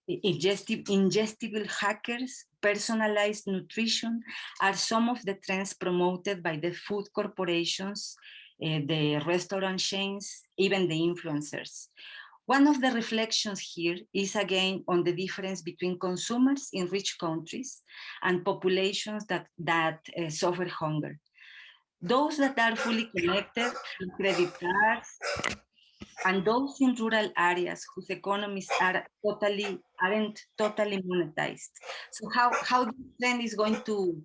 Speaker 3: ingestible hackers, personalized nutrition are some of the trends promoted by the food corporations, the restaurant chains, even the influencers. One of the reflections here is again on the difference between consumers in rich countries and populations that suffer hunger. Those that are fully connected to credit cards, and those in rural areas whose economies aren't totally monetized. So how this trend is going to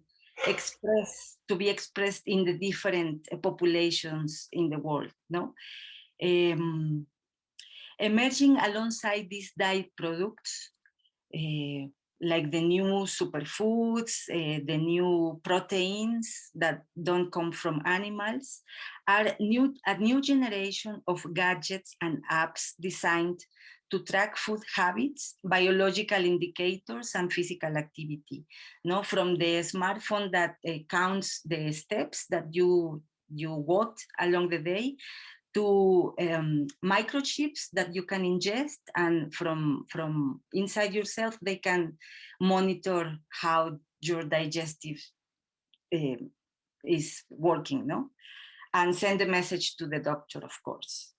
Speaker 3: be expressed in the different populations in the world, no? Emerging alongside these dyed products, like the new superfoods, the new proteins that don't come from animals, are a new generation of gadgets and apps designed to track food habits, biological indicators, and physical activity. No, from the smartphone that counts the steps that you walked along the day, to microchips that you can ingest, and from inside yourself, they can monitor how your digestive is working, no? And send a message to the doctor, of course.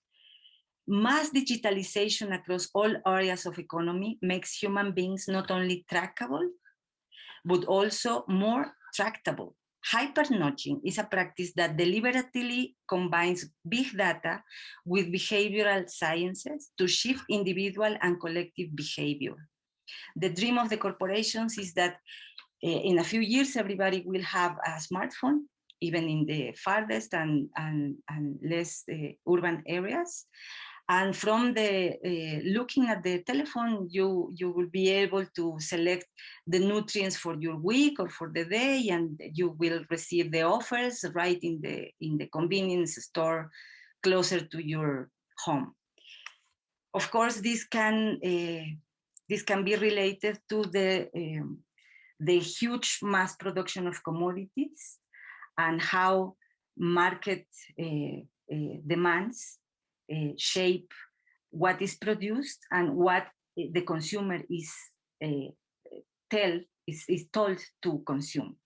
Speaker 3: Mass digitalization across all areas of economy makes human beings not only trackable, but also more tractable. Hypernudging is a practice that deliberately combines big data with behavioral sciences to shift individual and collective behavior. The dream of the corporations is that in a few years, everybody will have a smartphone, even in the farthest and less urban areas. And from the looking at the telephone, you will be able to select the nutrients for your week or for the day, and you will receive the offers right in the convenience store closer to your home. Of course, this can be related to the huge mass production of commodities and how market demands shape what is produced and what the consumer is told to consume.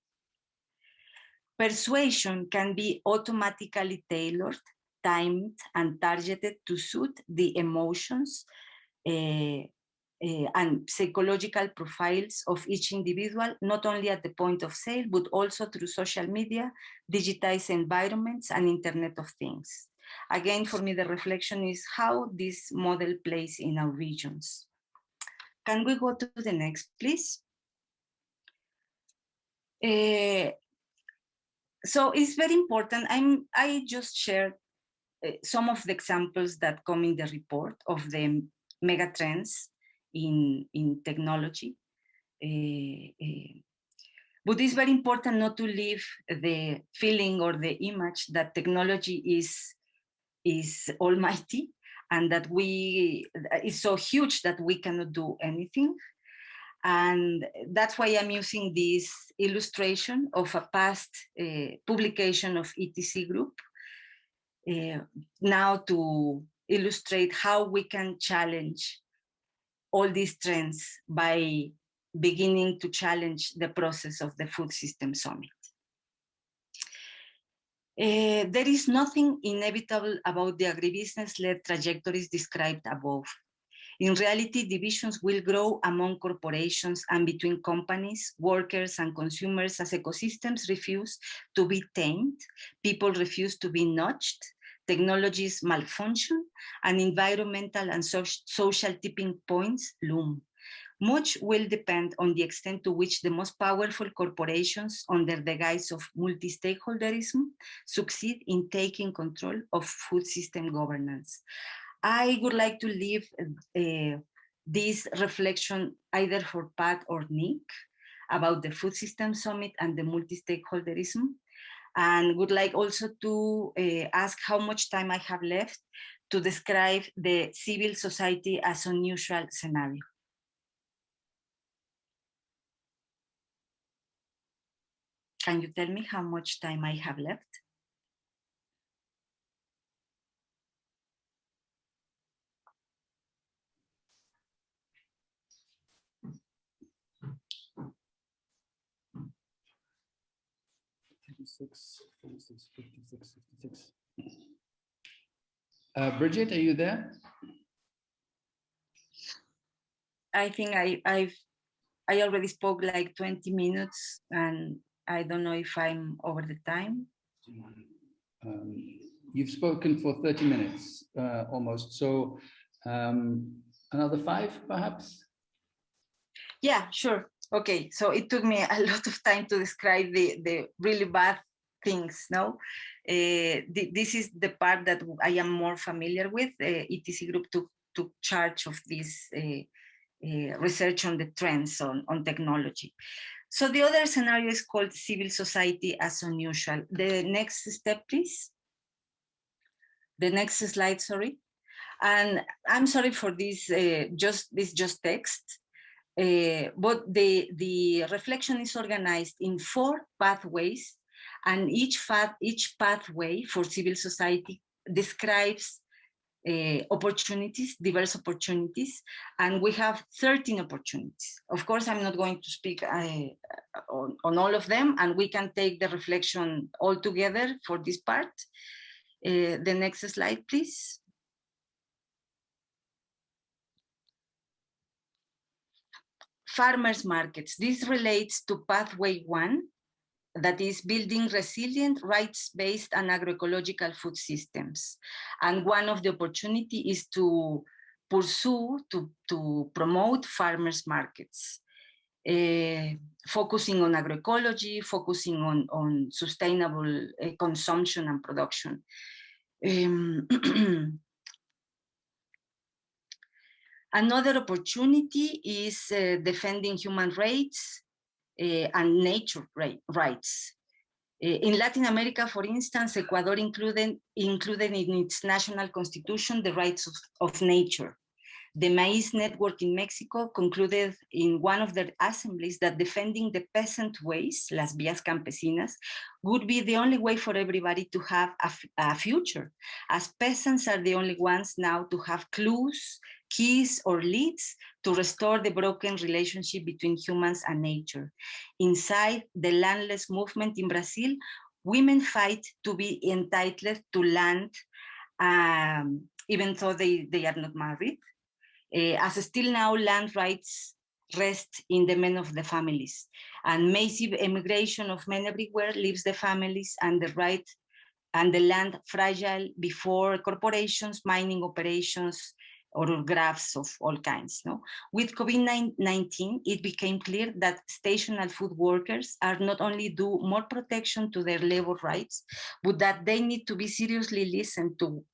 Speaker 3: Persuasion can be automatically tailored, timed, and targeted to suit the emotions and psychological profiles of each individual, not only at the point of sale, but also through social media, digitized environments, and Internet of Things. Again, for me, the reflection is how this model plays in our regions. Can we go to the next, please? So it's very important. I just shared some of the examples that come in the report of the mega trends in technology. But it's very important not to leave the feeling or the image that technology is almighty and that it's so huge that we cannot do anything. And that's why I'm using this illustration of a past publication of ETC Group now to illustrate how we can challenge all these trends by beginning to challenge the process of the Food System Summit. There is nothing inevitable about the agribusiness-led trajectories described above. In reality, divisions will grow among corporations and between companies, workers, and consumers as ecosystems refuse to be tamed, people refuse to be nudged, technologies malfunction, and environmental and social tipping points loom. Much will depend on the extent to which the most powerful corporations, under the guise of multi-stakeholderism, succeed in taking control of food system governance. I would like to leave this reflection either for Pat or Nick about the Food System Summit and the multi-stakeholderism, and would like also to ask how much time I have left to describe the civil society as unusual scenario. Can you tell me how much time I have left?
Speaker 4: Bridget, are you there?
Speaker 3: I think I already spoke like 20 minutes and I don't know if I'm over the time.
Speaker 4: You've spoken for 30 minutes almost. So another 5 perhaps?
Speaker 3: Yeah, sure. Okay, so it took me a lot of time to describe the really bad things, no? This is the part that I am more familiar with. ETC Group took charge of this research on the trends on technology. So the other scenario is called civil society as unusual. The next step, please. The next slide, sorry. And I'm sorry for this, just text, but the reflection is organized in 4 pathways, and each pathway for civil society describes opportunities, diverse opportunities, and we have 13 opportunities. Of course, I'm not going to speak on all of them, and we can take the reflection all together for this part. The next slide, please. Farmers markets. This relates to pathway 1, that is building resilient, rights-based and agroecological food systems. And one of the opportunity is to pursue, to promote farmers markets, focusing on agroecology, focusing on sustainable consumption and production. Another opportunity is defending human rights and nature rights. In Latin America, for instance, Ecuador included in its national constitution the rights of nature. The Maize Network in Mexico concluded in one of their assemblies that defending the peasant ways, las vías campesinas, would be the only way for everybody to have a future, as peasants are the only ones now to have clues, keys, or leads to restore the broken relationship between humans and nature. Inside the landless movement in Brazil, women fight to be entitled to land, even though they are not married. As still now, land rights rest in the men of the families, and massive emigration of men everywhere leaves the families and the right and the land fragile before corporations, mining operations, or graphs of all kinds. No? With COVID-19, it became clear that stational food workers are not only due more protection to their labor rights, but that they need to be seriously listened to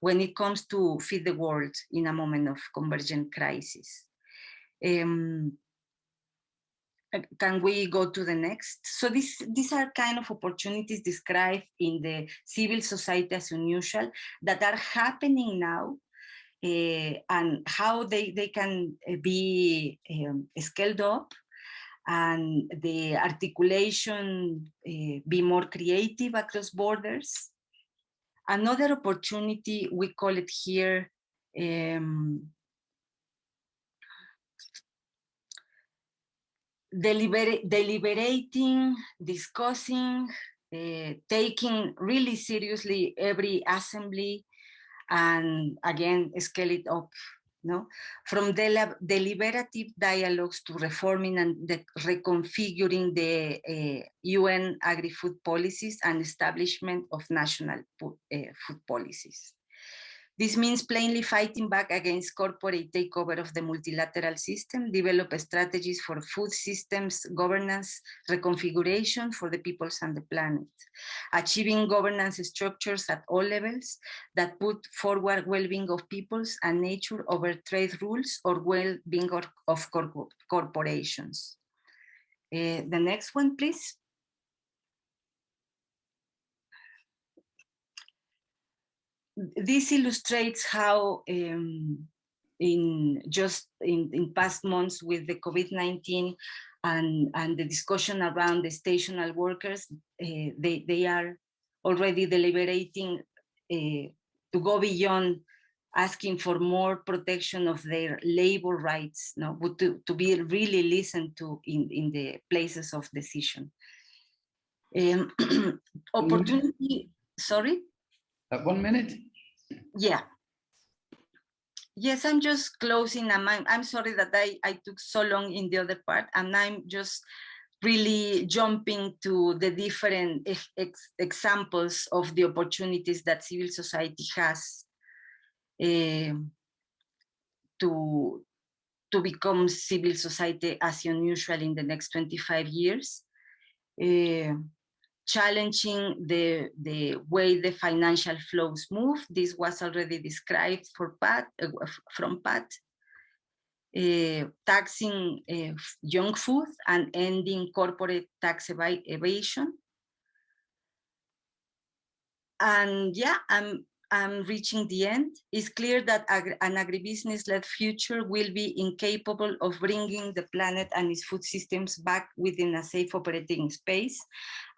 Speaker 3: when it comes to feed the world in a moment of convergent crisis. Can we go to the next? So these are kind of opportunities described in the civil society as unusual that are happening now, and how they can be scaled up, and the articulation be more creative across borders. Another opportunity, we call it here, deliberating, discussing, taking really seriously every assembly, and again, scale it up. No? From deliberative dialogues to reforming and reconfiguring the UN agri-food policies and establishment of national food policies. This means plainly fighting back against corporate takeover of the multilateral system, develop strategies for food systems governance reconfiguration for the peoples and the planet, achieving governance structures at all levels that put forward well-being of peoples and nature over trade rules or well-being of corporations. The next one, please. This illustrates how in past months with the COVID-19 and the discussion around the stational workers, they are already deliberating to go beyond asking for more protection of their labor rights, no? But to be really listened to in the places of decision. Opportunity, sorry?
Speaker 4: 1 minute?
Speaker 3: Yeah. Yes, I'm just closing. I'm sorry that I took so long in the other part, and I'm just really jumping to the different examples of the opportunities that civil society has to become civil society as unusual in the next 25 years. Challenging the way the financial flows move. This was already described from Pat. taxing junk food and ending corporate tax evasion. And yeah, I'm reaching the end. It's clear that an agribusiness-led future will be incapable of bringing the planet and its food systems back within a safe operating space,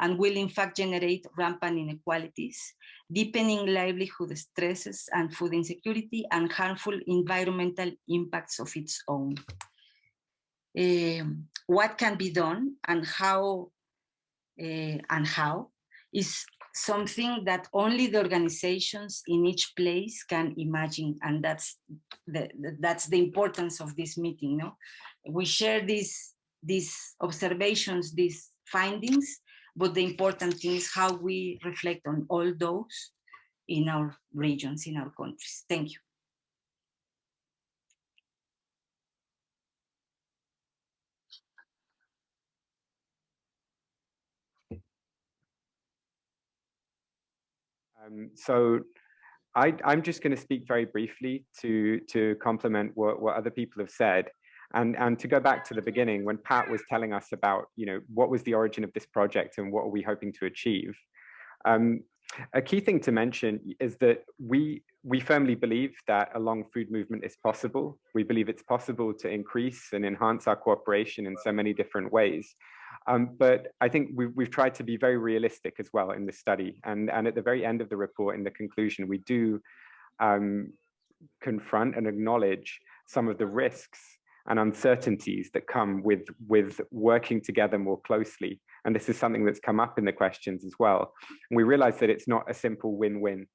Speaker 3: and will in fact generate rampant inequalities, deepening livelihood stresses and food insecurity, and harmful environmental impacts of its own. What can be done and how is something that only the organizations in each place can imagine, and that's the importance of this meeting. No, we share these observations, these findings, but the important thing is how we reflect on all those in our regions, in our countries. Thank you.
Speaker 5: So I'm just going to speak very briefly to complement what other people have said, and to go back to the beginning when Pat was telling us about, you know, what was the origin of this project and what are we hoping to achieve. A key thing to mention is that we firmly believe that a long food movement is possible. We believe it's possible to increase and enhance our cooperation in so many different ways. But I think we've tried to be very realistic as well in this study. And at the very end of the report, in the conclusion, we do confront and acknowledge some of the risks and uncertainties that come with working together more closely. And this is something that's come up in the questions as well. And we realize that it's not a simple win-win.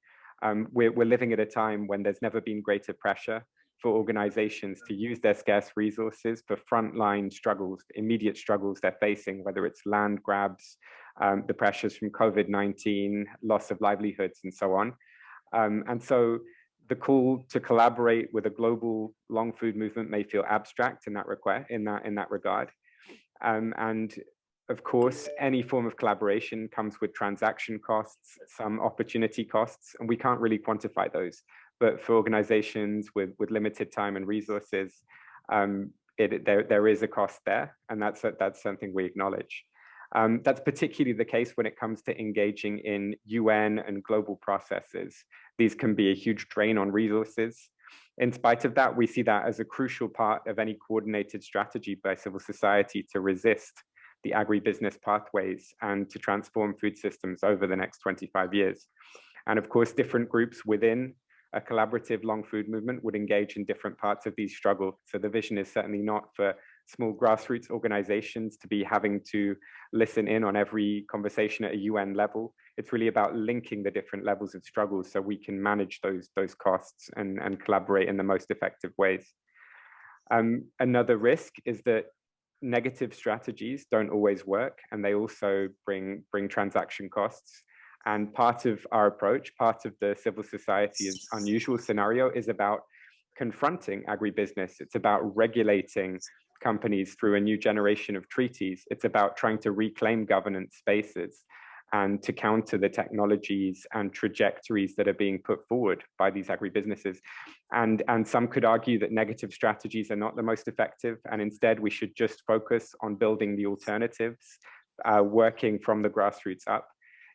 Speaker 5: We're living at a time when there's never been greater pressure for organizations to use their scarce resources for frontline struggles, immediate struggles they're facing, whether it's land grabs, the pressures from COVID-19, loss of livelihoods, and so on. And so the call to collaborate with a global long food movement may feel abstract in that regard. And of course, any form of collaboration comes with transaction costs, some opportunity costs, and we can't really quantify those. But for organizations with limited time and resources, there is a cost there, and that's something we acknowledge. That's particularly the case when it comes to engaging in UN and global processes. These can be a huge drain on resources. In spite of that, we see that as a crucial part of any coordinated strategy by civil society to resist the agribusiness pathways and to transform food systems over the next 25 years. And of course, different groups within a collaborative long food movement would engage in different parts of these struggles. So the vision is certainly not for small grassroots organizations to be having to listen in on every conversation at a UN level. It's really about linking the different levels of struggles so we can manage those costs and collaborate in the most effective ways. Another risk is that negative strategies don't always work, and they also bring transaction costs. And part of our approach, part of the civil society's unusual scenario is about confronting agribusiness. It's about regulating companies through a new generation of treaties. It's about trying to reclaim governance spaces and to counter the technologies and trajectories that are being put forward by these agribusinesses. And some could argue that negative strategies are not the most effective, and instead we should just focus on building the alternatives, working from the grassroots up.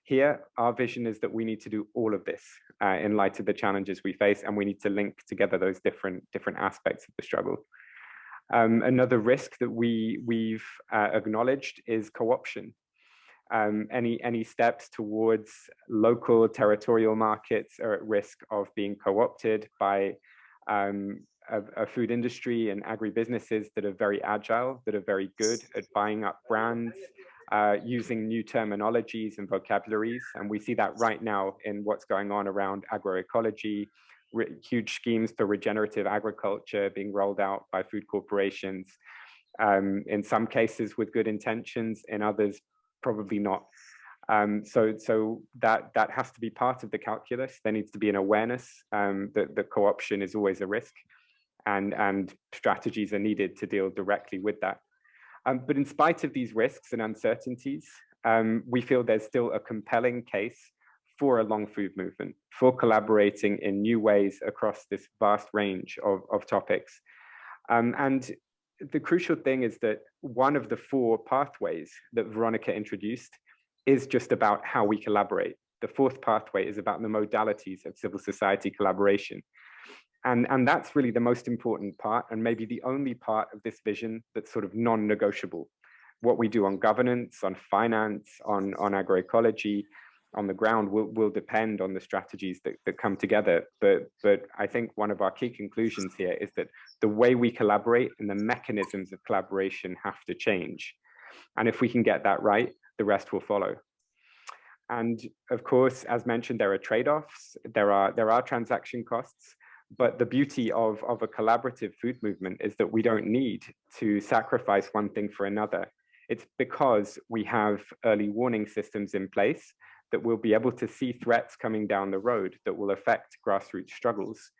Speaker 5: Here, our vision is that we need to do all of this in light of the challenges we face, and we need to link together those different aspects of the struggle. Another risk that we've acknowledged is co-option. Any steps towards local territorial markets are at risk of being co-opted by a food industry and agribusinesses that are very agile, that are very good at buying up brands, using new terminologies and vocabularies. And we see that right now in what's going on around agroecology, huge schemes for regenerative agriculture being rolled out by food corporations, in some cases with good intentions, in others probably not. So that has to be part of the calculus. There needs to be an awareness that co-option is always a risk, and strategies are needed to deal directly with that. But in spite of these risks and uncertainties, we feel there's still a compelling case for a long food movement, for collaborating in new ways across this vast range of topics. And the crucial thing is that one of the 4 pathways that Veronica introduced is just about how we collaborate. The 4th pathway is about the modalities of civil society collaboration. And that's really the most important part, and maybe the only part of this vision that's sort of non-negotiable. What we do on governance, on finance, on agroecology, on the ground will depend on the strategies that come together. But I think one of our key conclusions here is that the way we collaborate and the mechanisms of collaboration have to change. And if we can get that right, the rest will follow. And of course, as mentioned, there are trade-offs, there are transaction costs, but the beauty of a collaborative food movement is that we don't need to sacrifice one thing for another. It's because we have early warning systems in place that we'll be able to see threats coming down the road that will affect grassroots struggles.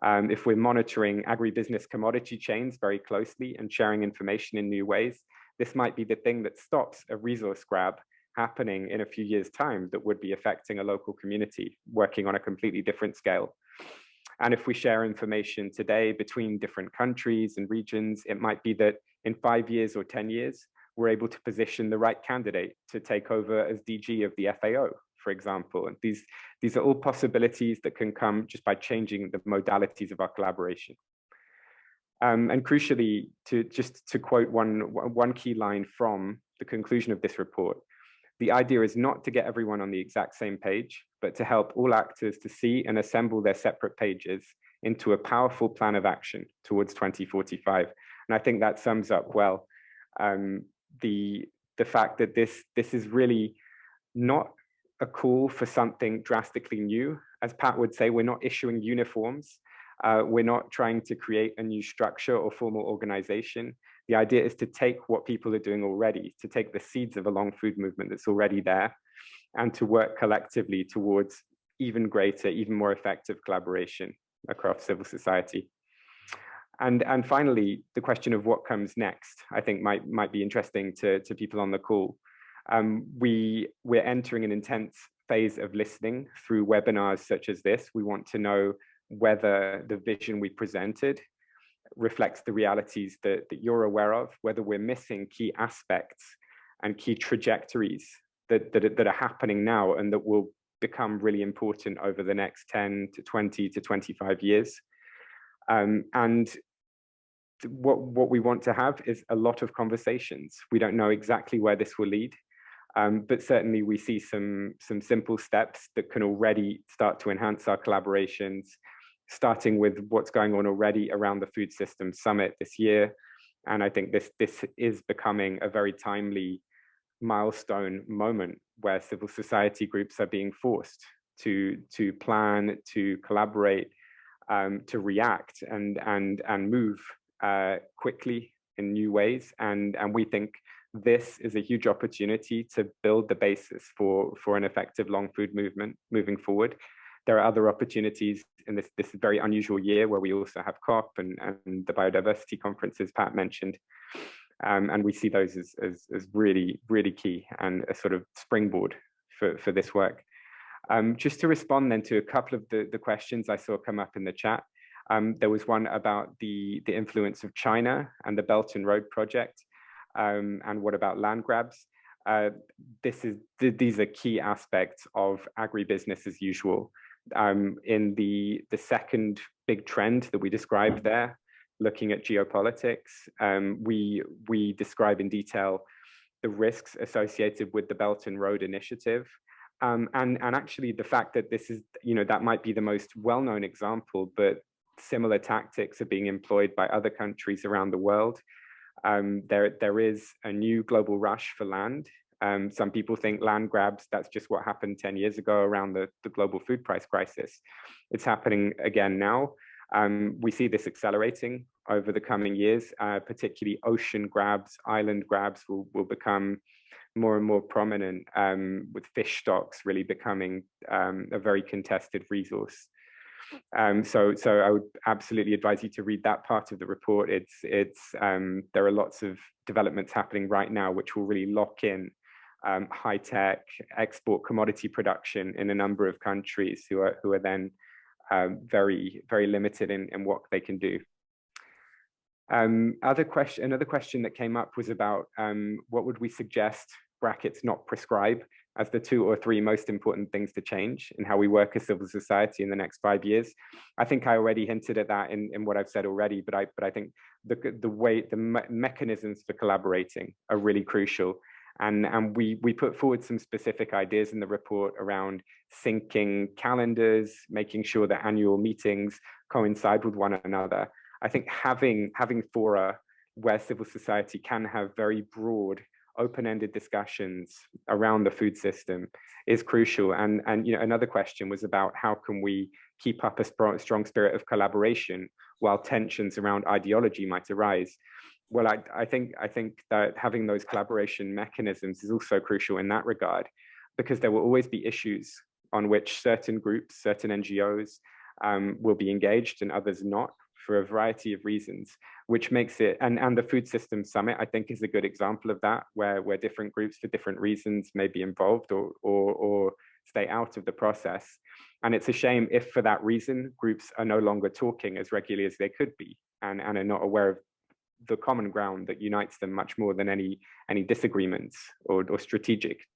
Speaker 5: If we're monitoring agribusiness commodity chains very closely and sharing information in new ways, this might be the thing that stops a resource grab happening in a few years' time that would be affecting a local community working on a completely different scale. And if we share information today between different countries and regions, it might be that in 5 years or 10 years, we're able to position the right candidate to take over as DG of the FAO, for example. And these are all possibilities that can come just by changing the modalities of our collaboration. And crucially, to quote one key line from the conclusion of this report, the idea is not to get everyone on the exact same page, but to help all actors to see and assemble their separate pages into a powerful plan of action towards 2045. And I think that sums up well the fact that this is really not a call for something drastically new. As Pat would say, we're not issuing uniforms. We're not trying to create a new structure or formal organization. The idea is to take what people are doing already, to take the seeds of a long food movement that's already there, and to work collectively towards even greater, even more effective collaboration across civil society. And finally, the question of what comes next, I think might be interesting to people on the call. We're entering an intense phase of listening through webinars such as this. We want to know whether the vision we presented reflects the realities that you're aware of, whether we're missing key aspects and key trajectories that are happening now and that will become really important over the next 10 to 20 to 25 years. And what we want to have is a lot of conversations. We don't know exactly where this will lead, but certainly we see some simple steps that can already start to enhance our collaborations, starting with what's going on already around the Food Systems Summit this year. And I think this is becoming a very timely milestone moment where civil society groups are being forced to plan, to collaborate, to react and move quickly in new ways. And we think this is a huge opportunity to build the basis for an effective long food movement moving forward. There are other opportunities in this very unusual year where we also have COP and the biodiversity conferences Pat mentioned. And we see those as really, really key and a sort of springboard for this work. Just to respond then to a couple of the questions I saw come up in the chat. There was one about the influence of China and the Belt and Road project, and what about land grabs? These are key aspects of agribusiness as usual. In the second big trend that we described there, looking at geopolitics, we describe in detail the risks associated with the Belt and Road Initiative. And actually the fact that this is, that might be the most well-known example, but similar tactics are being employed by other countries around the world. There is a new global rush for land. Some people think land grabs, that's just what happened 10 years ago around the global food price crisis. It's happening again now. We see this accelerating over the coming years, particularly ocean grabs, island grabs will become more and more prominent, with fish stocks really becoming a very contested resource. So I would absolutely advise you to read that part of the report. There are lots of developments happening right now which will really lock in high-tech export commodity production in a number of countries who are then very, very limited in what they can do. Another question that came up was about what would we suggest, brackets not prescribe, as the 2 or 3 most important things to change in how we work as civil society in the next 5 years. I think I already hinted at that in what I've said already, but I think the mechanisms for collaborating are really crucial. And we put forward some specific ideas in the report around syncing calendars, making sure that annual meetings coincide with one another. I think having fora where civil society can have very broad, open-ended discussions around the food system is crucial. And you know, another question was about how can we keep up a strong spirit of collaboration while tensions around ideology might arise. Well, I think that having those collaboration mechanisms is also crucial in that regard, because there will always be issues on which certain groups, certain NGOs will be engaged and others not, for a variety of reasons, which makes it, and the Food Systems Summit, I think, is a good example of that, where different groups for different reasons may be involved or stay out of the process. And it's a shame if for that reason, groups are no longer talking as regularly as they could be and are not aware of the common ground that unites them much more than any disagreements or strategic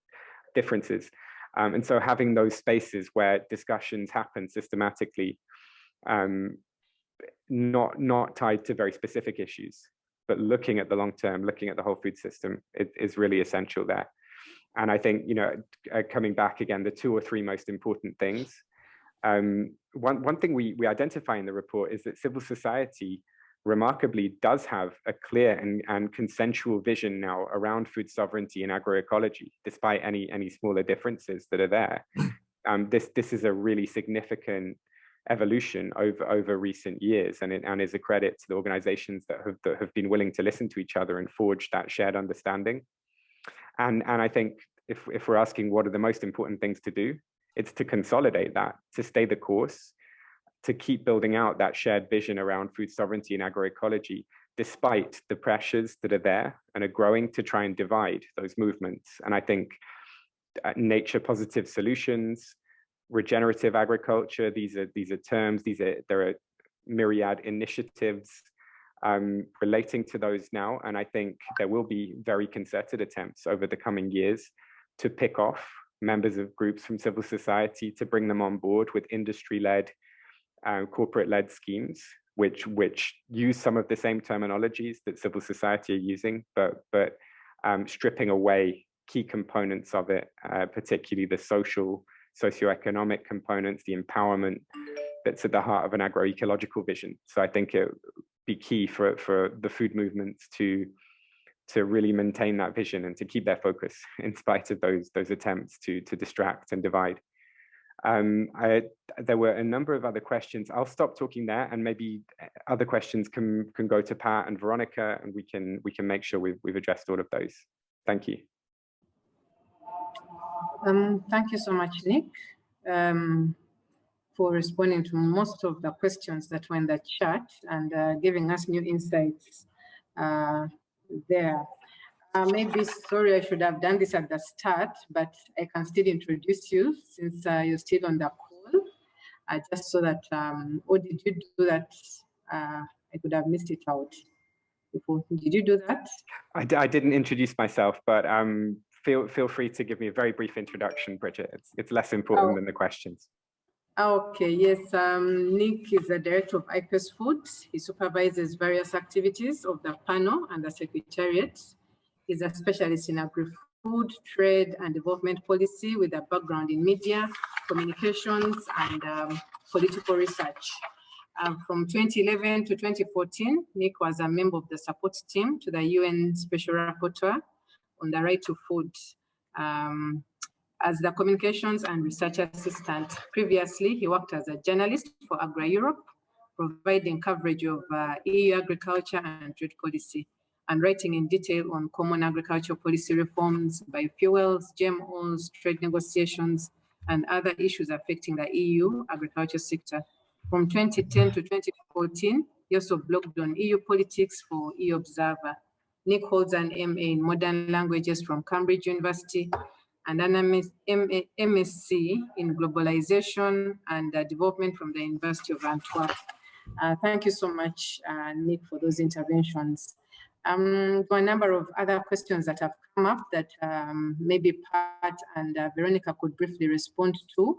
Speaker 5: differences. And so having those spaces where discussions happen systematically, not tied to very specific issues, but looking at the long term, looking at the whole food system, is really essential there. And I think, you know, coming back again, the 2 or 3 most important things. One thing we identify in the report is that civil society remarkably does have a clear and consensual vision now around food sovereignty and agroecology, despite any smaller differences that are there. This is a really significant evolution over recent years, and is a credit to the organizations that have been willing to listen to each other and forge that shared understanding. And I think if we're asking what are the most important things to do, it's to consolidate that, to stay the course, to keep building out that shared vision around food sovereignty and agroecology, despite the pressures that are there and are growing to try and divide those movements. And I think nature positive solutions, regenerative agriculture, these are terms, there are myriad initiatives relating to those now. And I think there will be very concerted attempts over the coming years to pick off members of groups from civil society, to bring them on board with industry-led, corporate-led schemes, which use some of the same terminologies that civil society are using, but stripping away key components of it, particularly the socioeconomic components, the empowerment that's at the heart of an agroecological vision. So I think it would be key for the food movements to really maintain that vision and to keep their focus in spite of those attempts to distract and divide. There were a number of other questions. I'll stop talking there, and maybe other questions can go to Pat and Veronica, and we can make sure we've addressed all of those. Thank you.
Speaker 1: Thank you so much, Nick, for responding to most of the questions that were in the chat and giving us new insights there. Maybe, sorry, I should have done this at the start, but I can still introduce you since you're still on the call, just so that, or did you do that? I could have missed it out before. Did you do that?
Speaker 5: I didn't introduce myself, but feel free to give me a very brief introduction, Bridget. It's less important than the questions.
Speaker 1: Okay, yes, Nick is the director of IPES Food. He supervises various activities of the panel and the secretariat. He's a specialist in agri-food, trade and development policy with a background in media, communications and political research. From 2011 to 2014, Nick was a member of the support team to the UN Special Rapporteur on the right to food as the communications and research assistant. Previously, he worked as a journalist for Agri-Europe, providing coverage of EU agriculture and trade policy, and writing in detail on common agricultural policy reforms, biofuels, GMOs, trade negotiations, and other issues affecting the EU agriculture sector. From 2010 to 2014, he also blogged on EU politics for EU Observer. Nick holds an MA in modern languages from Cambridge University and an MSc in globalization and development from the University of Antwerp. Thank you so much, Nick, for those interventions. For a number of other questions that have come up that maybe Pat and Veronica could briefly respond to.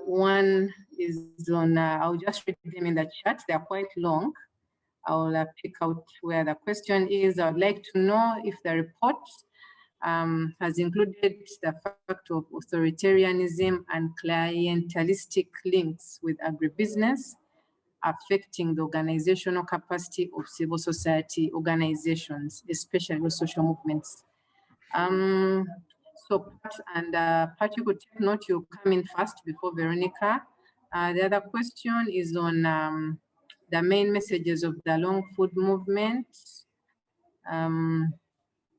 Speaker 1: One is on, I'll just read them in the chat, they're quite long. I'll pick out where the question is. I'd like to know if the report has included the fact of authoritarianism and clientelistic links with agribusiness affecting the organizational capacity of civil society organizations, especially social movements. So Pat, you could take note, you come in first before Veronica. The other question is on the main messages of the long food movement.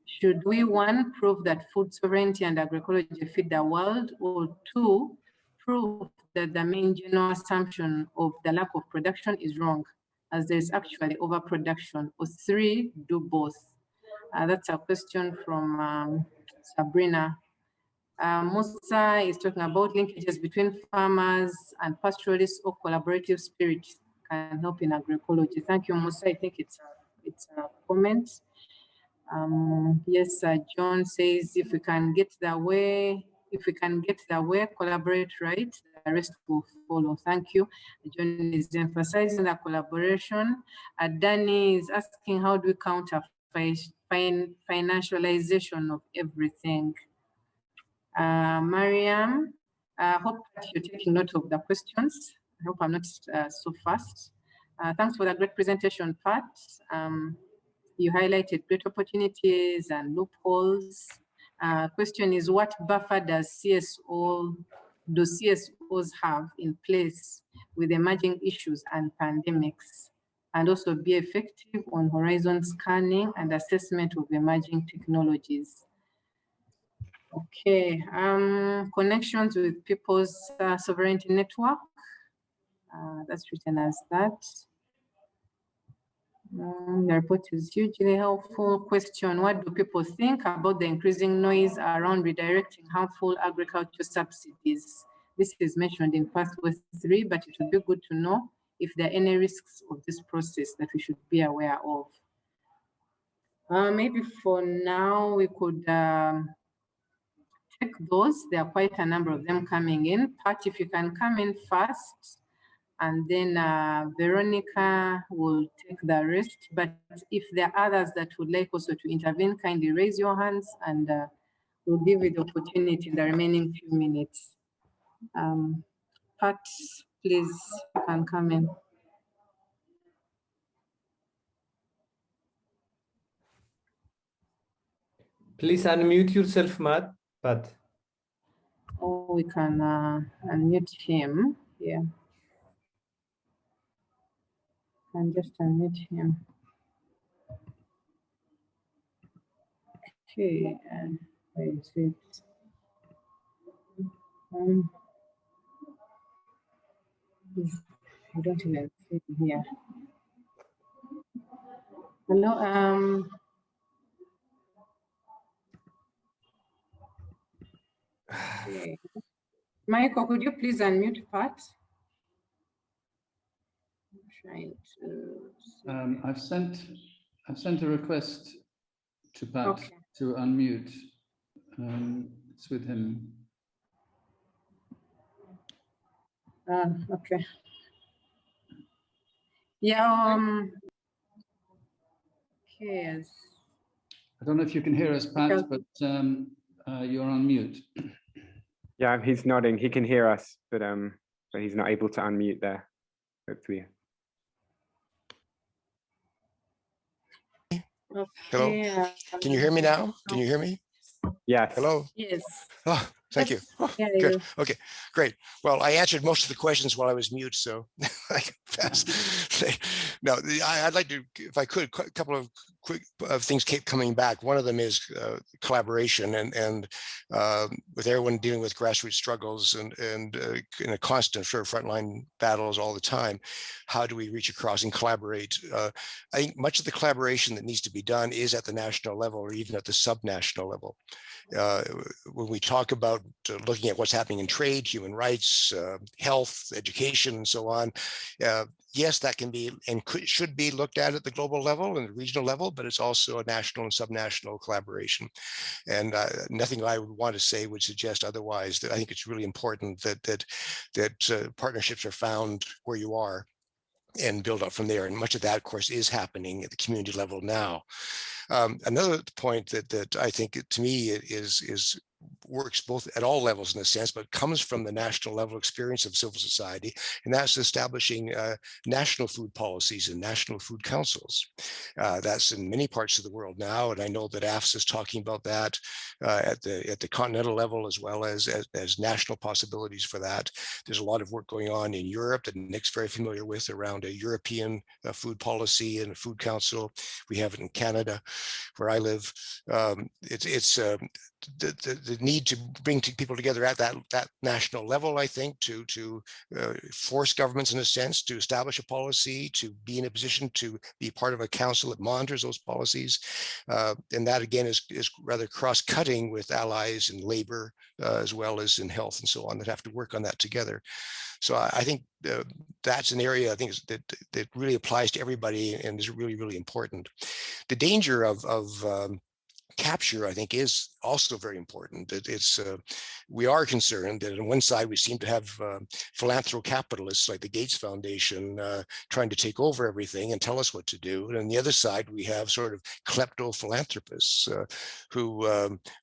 Speaker 1: Should we, one, prove that food sovereignty and agroecology feed the world, or two, prove that the main general assumption of the lack of production is wrong, as there is actually overproduction, or three, do both? That's a question from Sabrina. Musa is talking about linkages between farmers and pastoralists or collaborative spirit can help in agroecology. Thank you, Musa. I think it's a comment. Yes, John says if we can get the way, collaborate right, the rest will follow. Thank you. John is emphasizing the collaboration. Danny is asking, how do we counter financialization of everything? Mariam, I hope that you're taking note of the questions. I hope I'm not so fast. Thanks for the great presentation, Pat. You highlighted great opportunities and loopholes. Question is, what buffer does CSOs have in place with emerging issues and pandemics, and also be effective on horizon scanning and assessment of emerging technologies? Okay, connections with People's Sovereignty Network. That's written as that. The report is hugely helpful. Question, what do people think about the increasing noise around redirecting harmful agriculture subsidies? This is mentioned in pathway 3, but it would be good to know if there are any risks of this process that we should be aware of. Maybe for now, we could take those. There are quite a number of them coming in. Pat, if you can come in first, and then Veronica will take the rest. But if there are others that would like also to intervene, kindly raise your hands, and we'll give you the opportunity in the remaining few minutes. Pat, please, you can come in.
Speaker 6: Please unmute yourself, Pat.
Speaker 1: Oh, we can unmute him. Yeah. And just unmute him. Okay, and where is it? I don't even see him here. Hello, okay. Michael, could you please unmute Pat? Trying to.
Speaker 4: I've sent a request to Pat, okay, to unmute. It's with him.
Speaker 1: Okay. Yeah. Okay.
Speaker 4: I don't know if you can hear us, Pat, but you're on mute.
Speaker 5: Yeah, he's nodding. He can hear us, but he's not able to unmute there. Hopefully.
Speaker 2: Okay. Hello. Can you hear me now? Can you hear me?
Speaker 5: Yes.
Speaker 2: Hello.
Speaker 1: Yes.
Speaker 2: Oh, thank you. Oh,
Speaker 1: yeah,
Speaker 2: good.
Speaker 1: Yeah.
Speaker 2: Okay, great. Well, I answered most of the questions while I was mute, so I can pass. No, I'd like to, if I could, a couple of quick things keep coming back. One of them is collaboration, and with everyone dealing with grassroots struggles and in a constant sort of frontline battles all the time, how do we reach across and collaborate? I think much of the collaboration that needs to be done is at the national level or even at the subnational level. When we talk about about looking at what's happening in trade, human rights, health, education, and so on. Yes, that can be and should be looked at the global level and the regional level, but it's also a national and subnational collaboration. And nothing I would want to say would suggest otherwise. That I think it's really important that partnerships are found where you are and build up from there. And much of that, of course, is happening at the community level now. Another point that I think, to me, is works both at all levels in a sense, but comes from the national level experience of civil society, and that's establishing national food policies and national food councils. That's in many parts of the world now, and I know that AFSA is talking about that at the continental level, as well as national possibilities for that. There's a lot of work going on in Europe that Nick's very familiar with around a European food policy and a food council. We have it in Canada, where I live. It's the need to bring people together at that national level, I think, to force governments, in a sense, to establish a policy, to be in a position to be part of a council that monitors those policies. And that, again, is rather cross-cutting with allies in labor, as well as in health and so on, that have to work on that together. So I think that's an area, I think, that really applies to everybody and is really, really important. The danger of capture, I think, is also very important. We are concerned that on one side we seem to have philanthrocapitalists like the Gates Foundation trying to take over everything and tell us what to do, and on the other side we have sort of klepto philanthropists who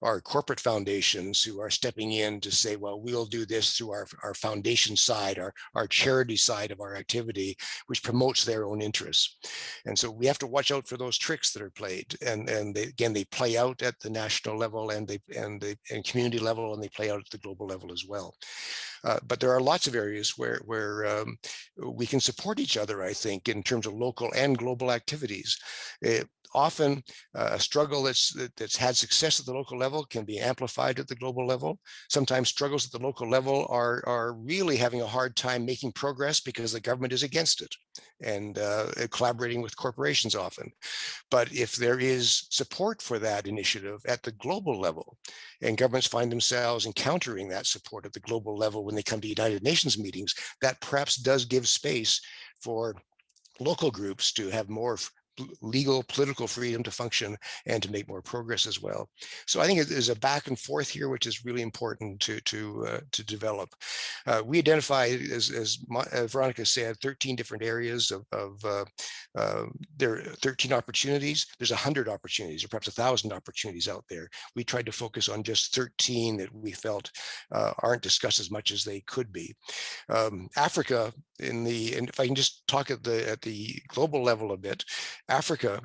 Speaker 2: are corporate foundations who are stepping in to say, well, we'll do this through our foundation side, our charity side of our activity, which promotes their own interests. And so we have to watch out for those tricks that are played, and they play out at the national level and community level, and they play out at the global level as well. But there are lots of areas where we can support each other, I think, in terms of local and global activities. Often a struggle that's had success at the local level can be amplified at the global level. Sometimes struggles at the local level are really having a hard time making progress because the government is against it and collaborating with corporations often. But if there is support for that initiative at the global level, and governments find themselves encountering that support at the global level when they come to United Nations meetings, that perhaps does give space for local groups to have more legal political freedom to function and to make more progress as well. So I think there's a back and forth here, which is really important to develop. We identify, as Veronica said, 13 different areas there are 13 opportunities. There's 100 opportunities, or perhaps 1,000 opportunities out there. We tried to focus on just 13 that we felt aren't discussed as much as they could be. Africa, and if I can just talk at the global level a bit, Africa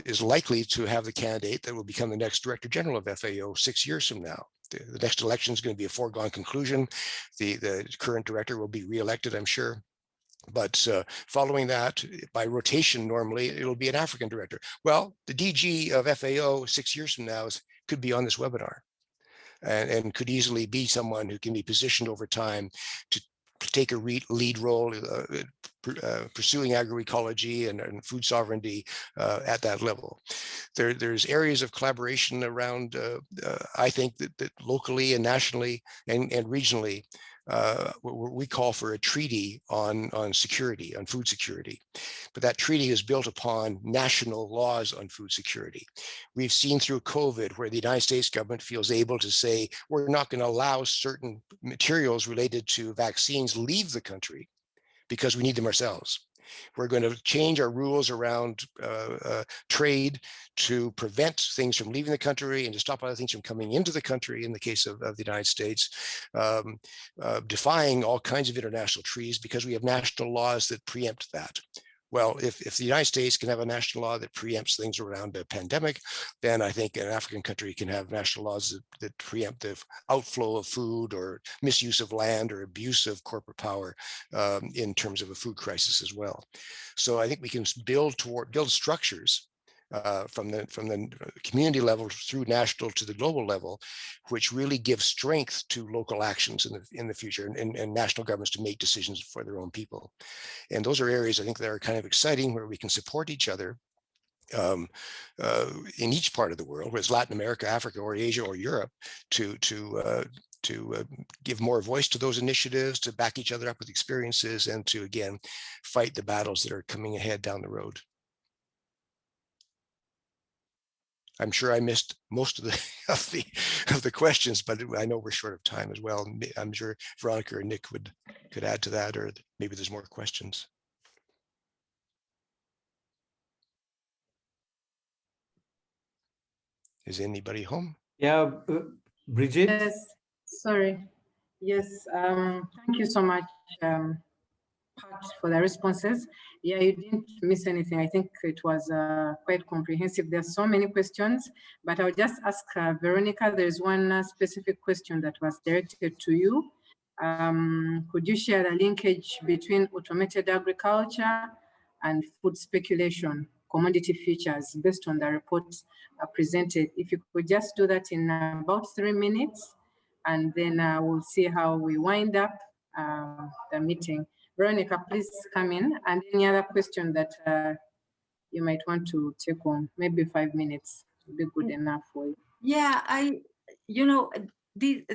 Speaker 2: is likely to have the candidate that will become the next Director General of FAO 6 years from now. The next election is going to be a foregone conclusion. The current director will be re-elected, I'm sure. But following that, by rotation, normally it'll be an African director. Well, the DG of FAO 6 years from now could be on this webinar, and could easily be someone who can be positioned over time to take a lead role pursuing agroecology and food sovereignty at that level. There's areas of collaboration around, I think, that locally and nationally and regionally, we call for a treaty on security, on food security. But that treaty is built upon national laws on food security. We've seen through COVID where the United States government feels able to say, we're not going to allow certain materials related to vaccines leave the country because we need them ourselves. We're going to change our rules around trade to prevent things from leaving the country and to stop other things from coming into the country in the case of the United States, defying all kinds of international treaties because we have national laws that preempt that. Well, if the United States can have a national law that preempts things around a pandemic, then I think an African country can have national laws that preempt the outflow of food or misuse of land or abuse of corporate power in terms of a food crisis as well. So I think we can build structures from the community level through national to the global level, which really give strength to local actions in the future and national governments to make decisions for their own people. And those are areas I think that are kind of exciting, where we can support each other in each part of the world, whether it's Latin America, Africa, or Asia, or Europe, to give more voice to those initiatives, to back each other up with experiences, and to, again, fight the battles that are coming ahead down the road. I'm sure I missed most of the questions, but I know we're short of time as well. I'm sure Veronica or Nick could add to that, or maybe there's more questions. Is anybody home?
Speaker 6: Yeah, Bridget.
Speaker 1: Yes, sorry. Yes, thank you so much, Pat, for the responses. Yeah, you didn't miss anything. I think it was quite comprehensive. There are so many questions, but I'll just ask Veronica, there's one specific question that was directed to you. Could you share the linkage between automated agriculture and food speculation, commodity futures, based on the report presented? If you could just do that in about 3 minutes, and then we'll see how we wind up the meeting. Veronica, please come in, and any other question that you might want to take on, maybe 5 minutes would be good enough for you.
Speaker 3: Yeah, the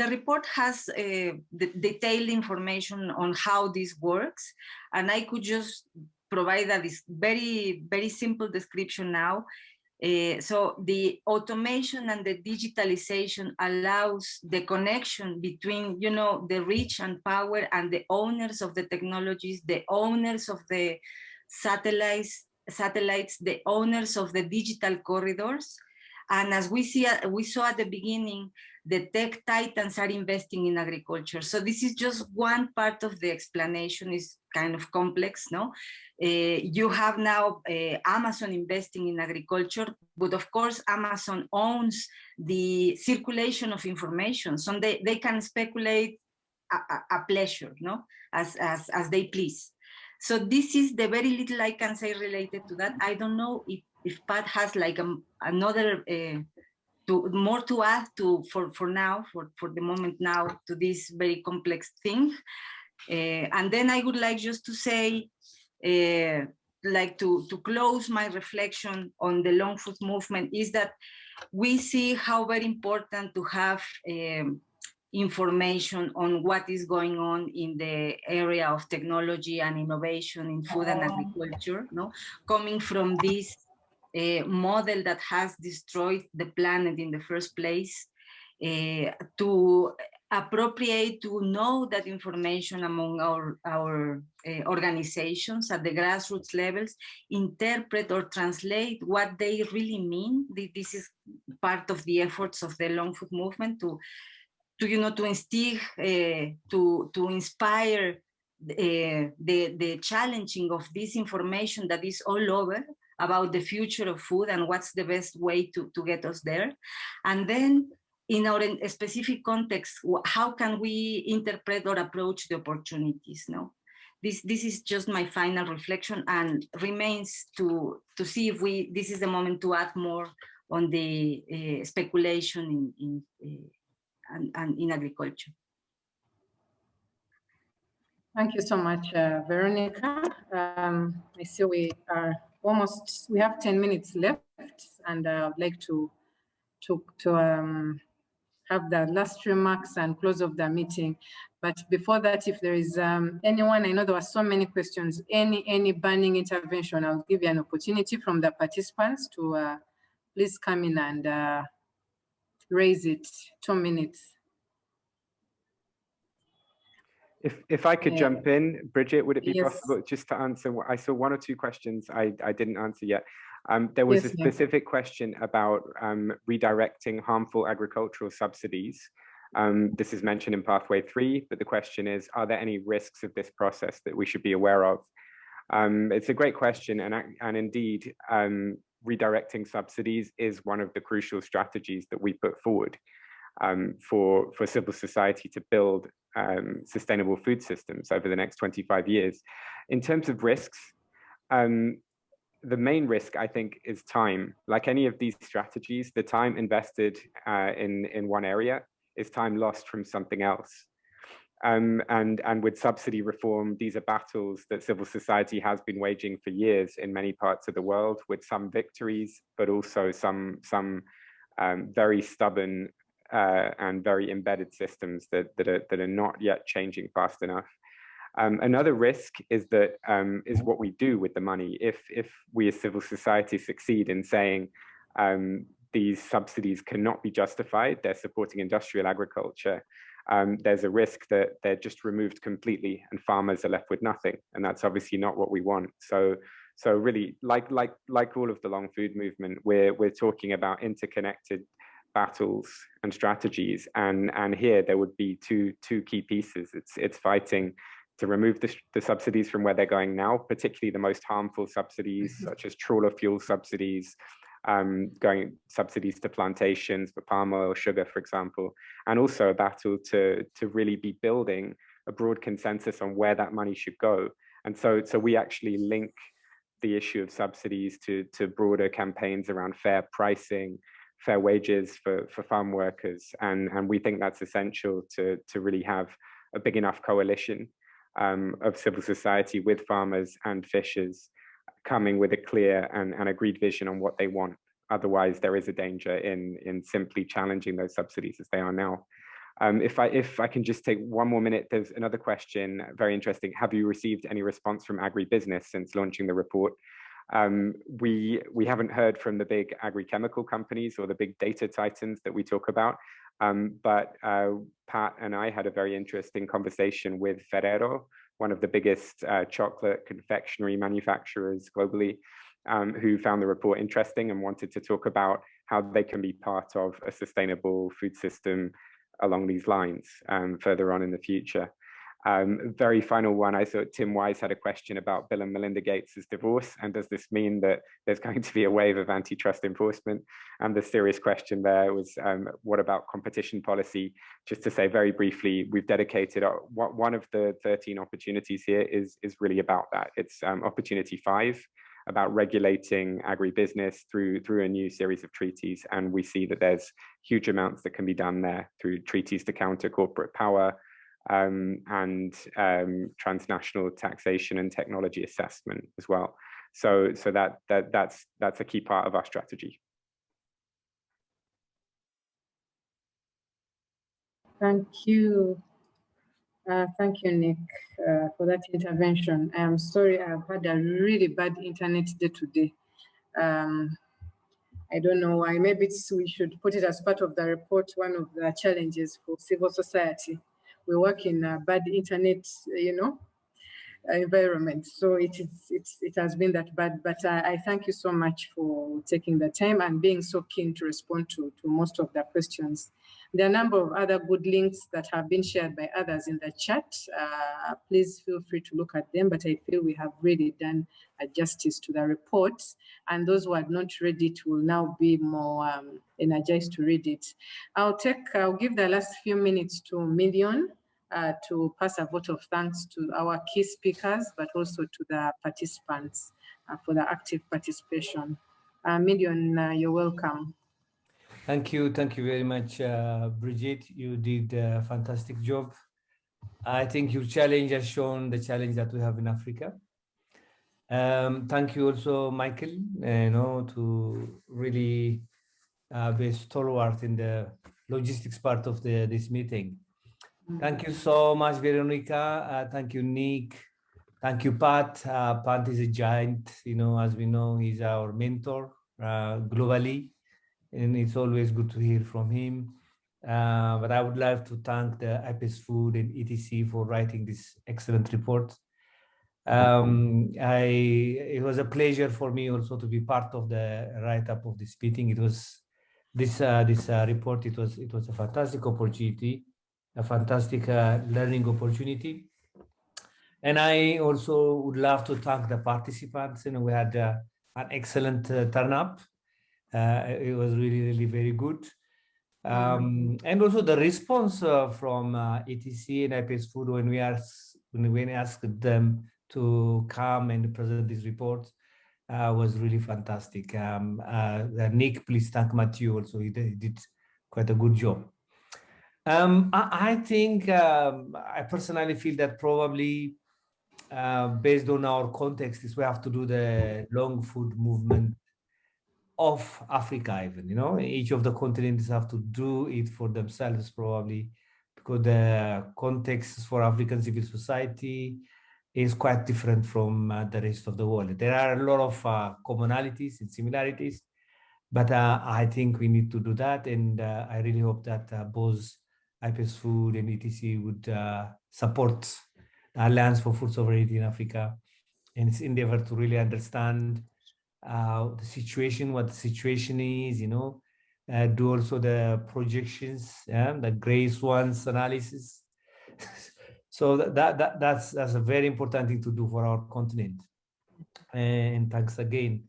Speaker 3: report has the detailed information on how this works, and I could just provide this very, very simple description now. So the automation and the digitalization allows the connection between, the rich and power and the owners of the technologies, the owners of the satellites, the owners of the digital corridors. And as we saw at the beginning, the tech titans are investing in agriculture. So this is just one part of the explanation. Is kind of complex, no? You have now Amazon investing in agriculture, but of course Amazon owns the circulation of information, so they can speculate a pleasure, no, as they please. So this is the very little I can say related to that. I don't know if Pat has like another more to add for now, for the moment now, to this very complex thing. And then I would like just to say, like to close my reflection on the long food movement, is that we see how very important to have information on what is going on in the area of technology and innovation in food and agriculture, no? Coming from this model that has destroyed the planet in the first place, to appropriate, to know that information among our organizations at the grassroots levels, interpret or translate what they really mean. This is part of the efforts of the long food movement to instill, to inspire the challenging of this information that is all over about the future of food and what's the best way to get us there. And then in our specific context, how can we interpret or approach the opportunities? No, this is just my final reflection, and remains to see if this is the moment to add more on the speculation in agriculture.
Speaker 1: Thank you so much, Veronica. I see we have 10 minutes left, and I'd like to have the last remarks and close of the meeting. But before that, if there is anyone, I know there were so many questions, any burning intervention, I'll give you an opportunity from the participants to please come in and raise it. 2 minutes.
Speaker 5: If I could jump in, Bridget, would it be
Speaker 1: Yes.
Speaker 5: possible just to answer? I saw 1 or 2 questions I didn't answer yet. There was a specific question about redirecting harmful agricultural subsidies. This is mentioned in Pathway 3, but the question is, are there any risks of this process that we should be aware of? It's a great question, and indeed, redirecting subsidies is one of the crucial strategies that we put forward for civil society to build sustainable food systems over the next 25 years. In terms of risks, the main risk, I think, is time. Like any of these strategies, the time invested in one area is time lost from something else. And with subsidy reform, these are battles that civil society has been waging for years in many parts of the world, with some victories, but also some very stubborn and very embedded systems that are not yet changing fast enough. Another risk is that is what we do with the money. If we as civil society succeed in saying these subsidies cannot be justified, they're supporting industrial agriculture, there's a risk that they're just removed completely and farmers are left with nothing. And that's obviously not what we want. So really, like all of the long food movement, we're talking about interconnected battles and strategies. And here there would be two key pieces. It's fighting to remove the subsidies from where they're going now, particularly the most harmful subsidies, such as trawler fuel subsidies, subsidies to plantations for palm oil, sugar, for example, and also a battle to really be building a broad consensus on where that money should go. And so we actually link the issue of subsidies to broader campaigns around fair pricing, fair wages for farm workers. And we think that's essential to really have a big enough coalition of civil society with farmers and fishers coming with a clear and agreed vision on what they want. Otherwise, there is a danger in simply challenging those subsidies as they are now. If I can just take one more minute, there's another question, very interesting. Have you received any response from Agribusiness since launching the report? We haven't heard from the big agri-chemical companies or the big data titans that we talk about, but Pat and I had a very interesting conversation with Ferrero, one of the biggest chocolate confectionery manufacturers globally, who found the report interesting and wanted to talk about how they can be part of a sustainable food system along these lines further on in the future. Very final one, I saw Tim Wise had a question about Bill and Melinda Gates's divorce, and does this mean that there's going to be a wave of antitrust enforcement? And the serious question there was, what about competition policy? Just to say very briefly, we've dedicated one of the 13 opportunities here is really about that. It's opportunity 5, about regulating agribusiness through a new series of treaties. And we see that there's huge amounts that can be done there through treaties to counter corporate power, and transnational taxation and technology assessment as well. So that's a key part of our strategy.
Speaker 1: Thank you. Thank you, Nick, for that intervention. I'm sorry, I've had a really bad internet day today. I don't know why. Maybe we should put it as part of the report, one of the challenges for civil society. We work in a bad internet, environment. So it has been that bad, but I thank you so much for taking the time and being so keen to respond to most of the questions. There are a number of other good links that have been shared by others in the chat. Please feel free to look at them, but I feel we have really done justice to the report, and those who had not read it will now be more energized to read it. I'll give the last few minutes to Million to pass a vote of thanks to our key speakers, but also to the participants for the active participation. Million, you're welcome.
Speaker 6: Thank you very much, Bridget. You did a fantastic job. I think your challenge has shown the challenge that we have in Africa. Thank you also, Michael, to really be stalwart in the logistics part of this meeting. Thank you so much, Veronica. Thank you, Nick. Thank you, Pat. Pat is a giant, as we know, he's our mentor globally, and it's always good to hear from him. But I would like to thank the IPES Food and ETC for writing this excellent report. It was a pleasure for me also to be part of the write-up of this meeting. It was this report. It was a fantastic opportunity, a fantastic learning opportunity. And I also would love to thank the participants. We had an excellent turn-up. It was really very good. And also the response from ETC and IPES Food when we asked them to come and present this report was really fantastic. Nick, please thank Matthew also. He did quite a good job. I think I personally feel that probably based on our context is we have to do the long food movement of Africa even, you know, each of the continents have to do it for themselves probably, because the context for African civil society is quite different from the rest of the world. There are a lot of commonalities and similarities, but I think we need to do that. And I really hope that both IPES Food and ETC would support the Alliance for Food Sovereignty in Africa in its endeavor to really understand the situation, what the situation is, you know, do also the projections, the gray swans analysis. So that's a very important thing to do for our continent. And thanks again.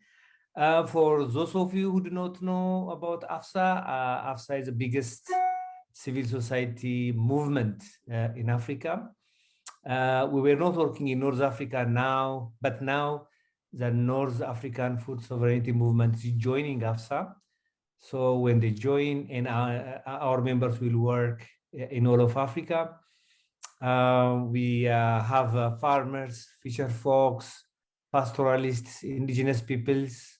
Speaker 6: For those of you who do not know about AFSA, AFSA is the biggest civil society movement in Africa. We were not working in North Africa now, but now the North African Food Sovereignty Movement is joining AFSA. So when they join, and our members will work in all of Africa. We have farmers, fisher folks, pastoralists, indigenous peoples,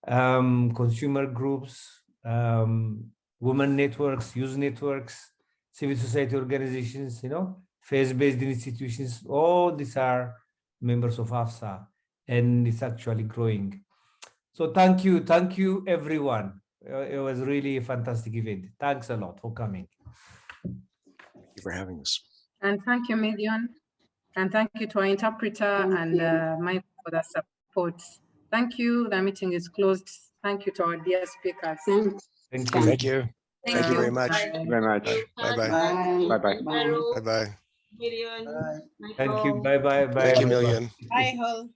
Speaker 6: consumer groups, women networks, youth networks, civil society organizations, you know, faith-based institutions. All these are members of AFSA, and it's actually growing. So thank you everyone. It was really a fantastic event. Thanks a lot for coming.
Speaker 2: Thank you for having us.
Speaker 1: And thank you, Medion. And thank you to our interpreter and Mike for the support. Thank you. The meeting is closed. Thank you to our dear speakers.
Speaker 6: Thank you.
Speaker 2: Thank you. Thank you very much.
Speaker 5: Thank you very much.
Speaker 2: Bye-bye.
Speaker 5: Bye-bye.
Speaker 2: Bye-bye.
Speaker 7: Million.
Speaker 6: Thank you. Bye-bye.
Speaker 2: Thank you, Million.
Speaker 7: Bye, Hall.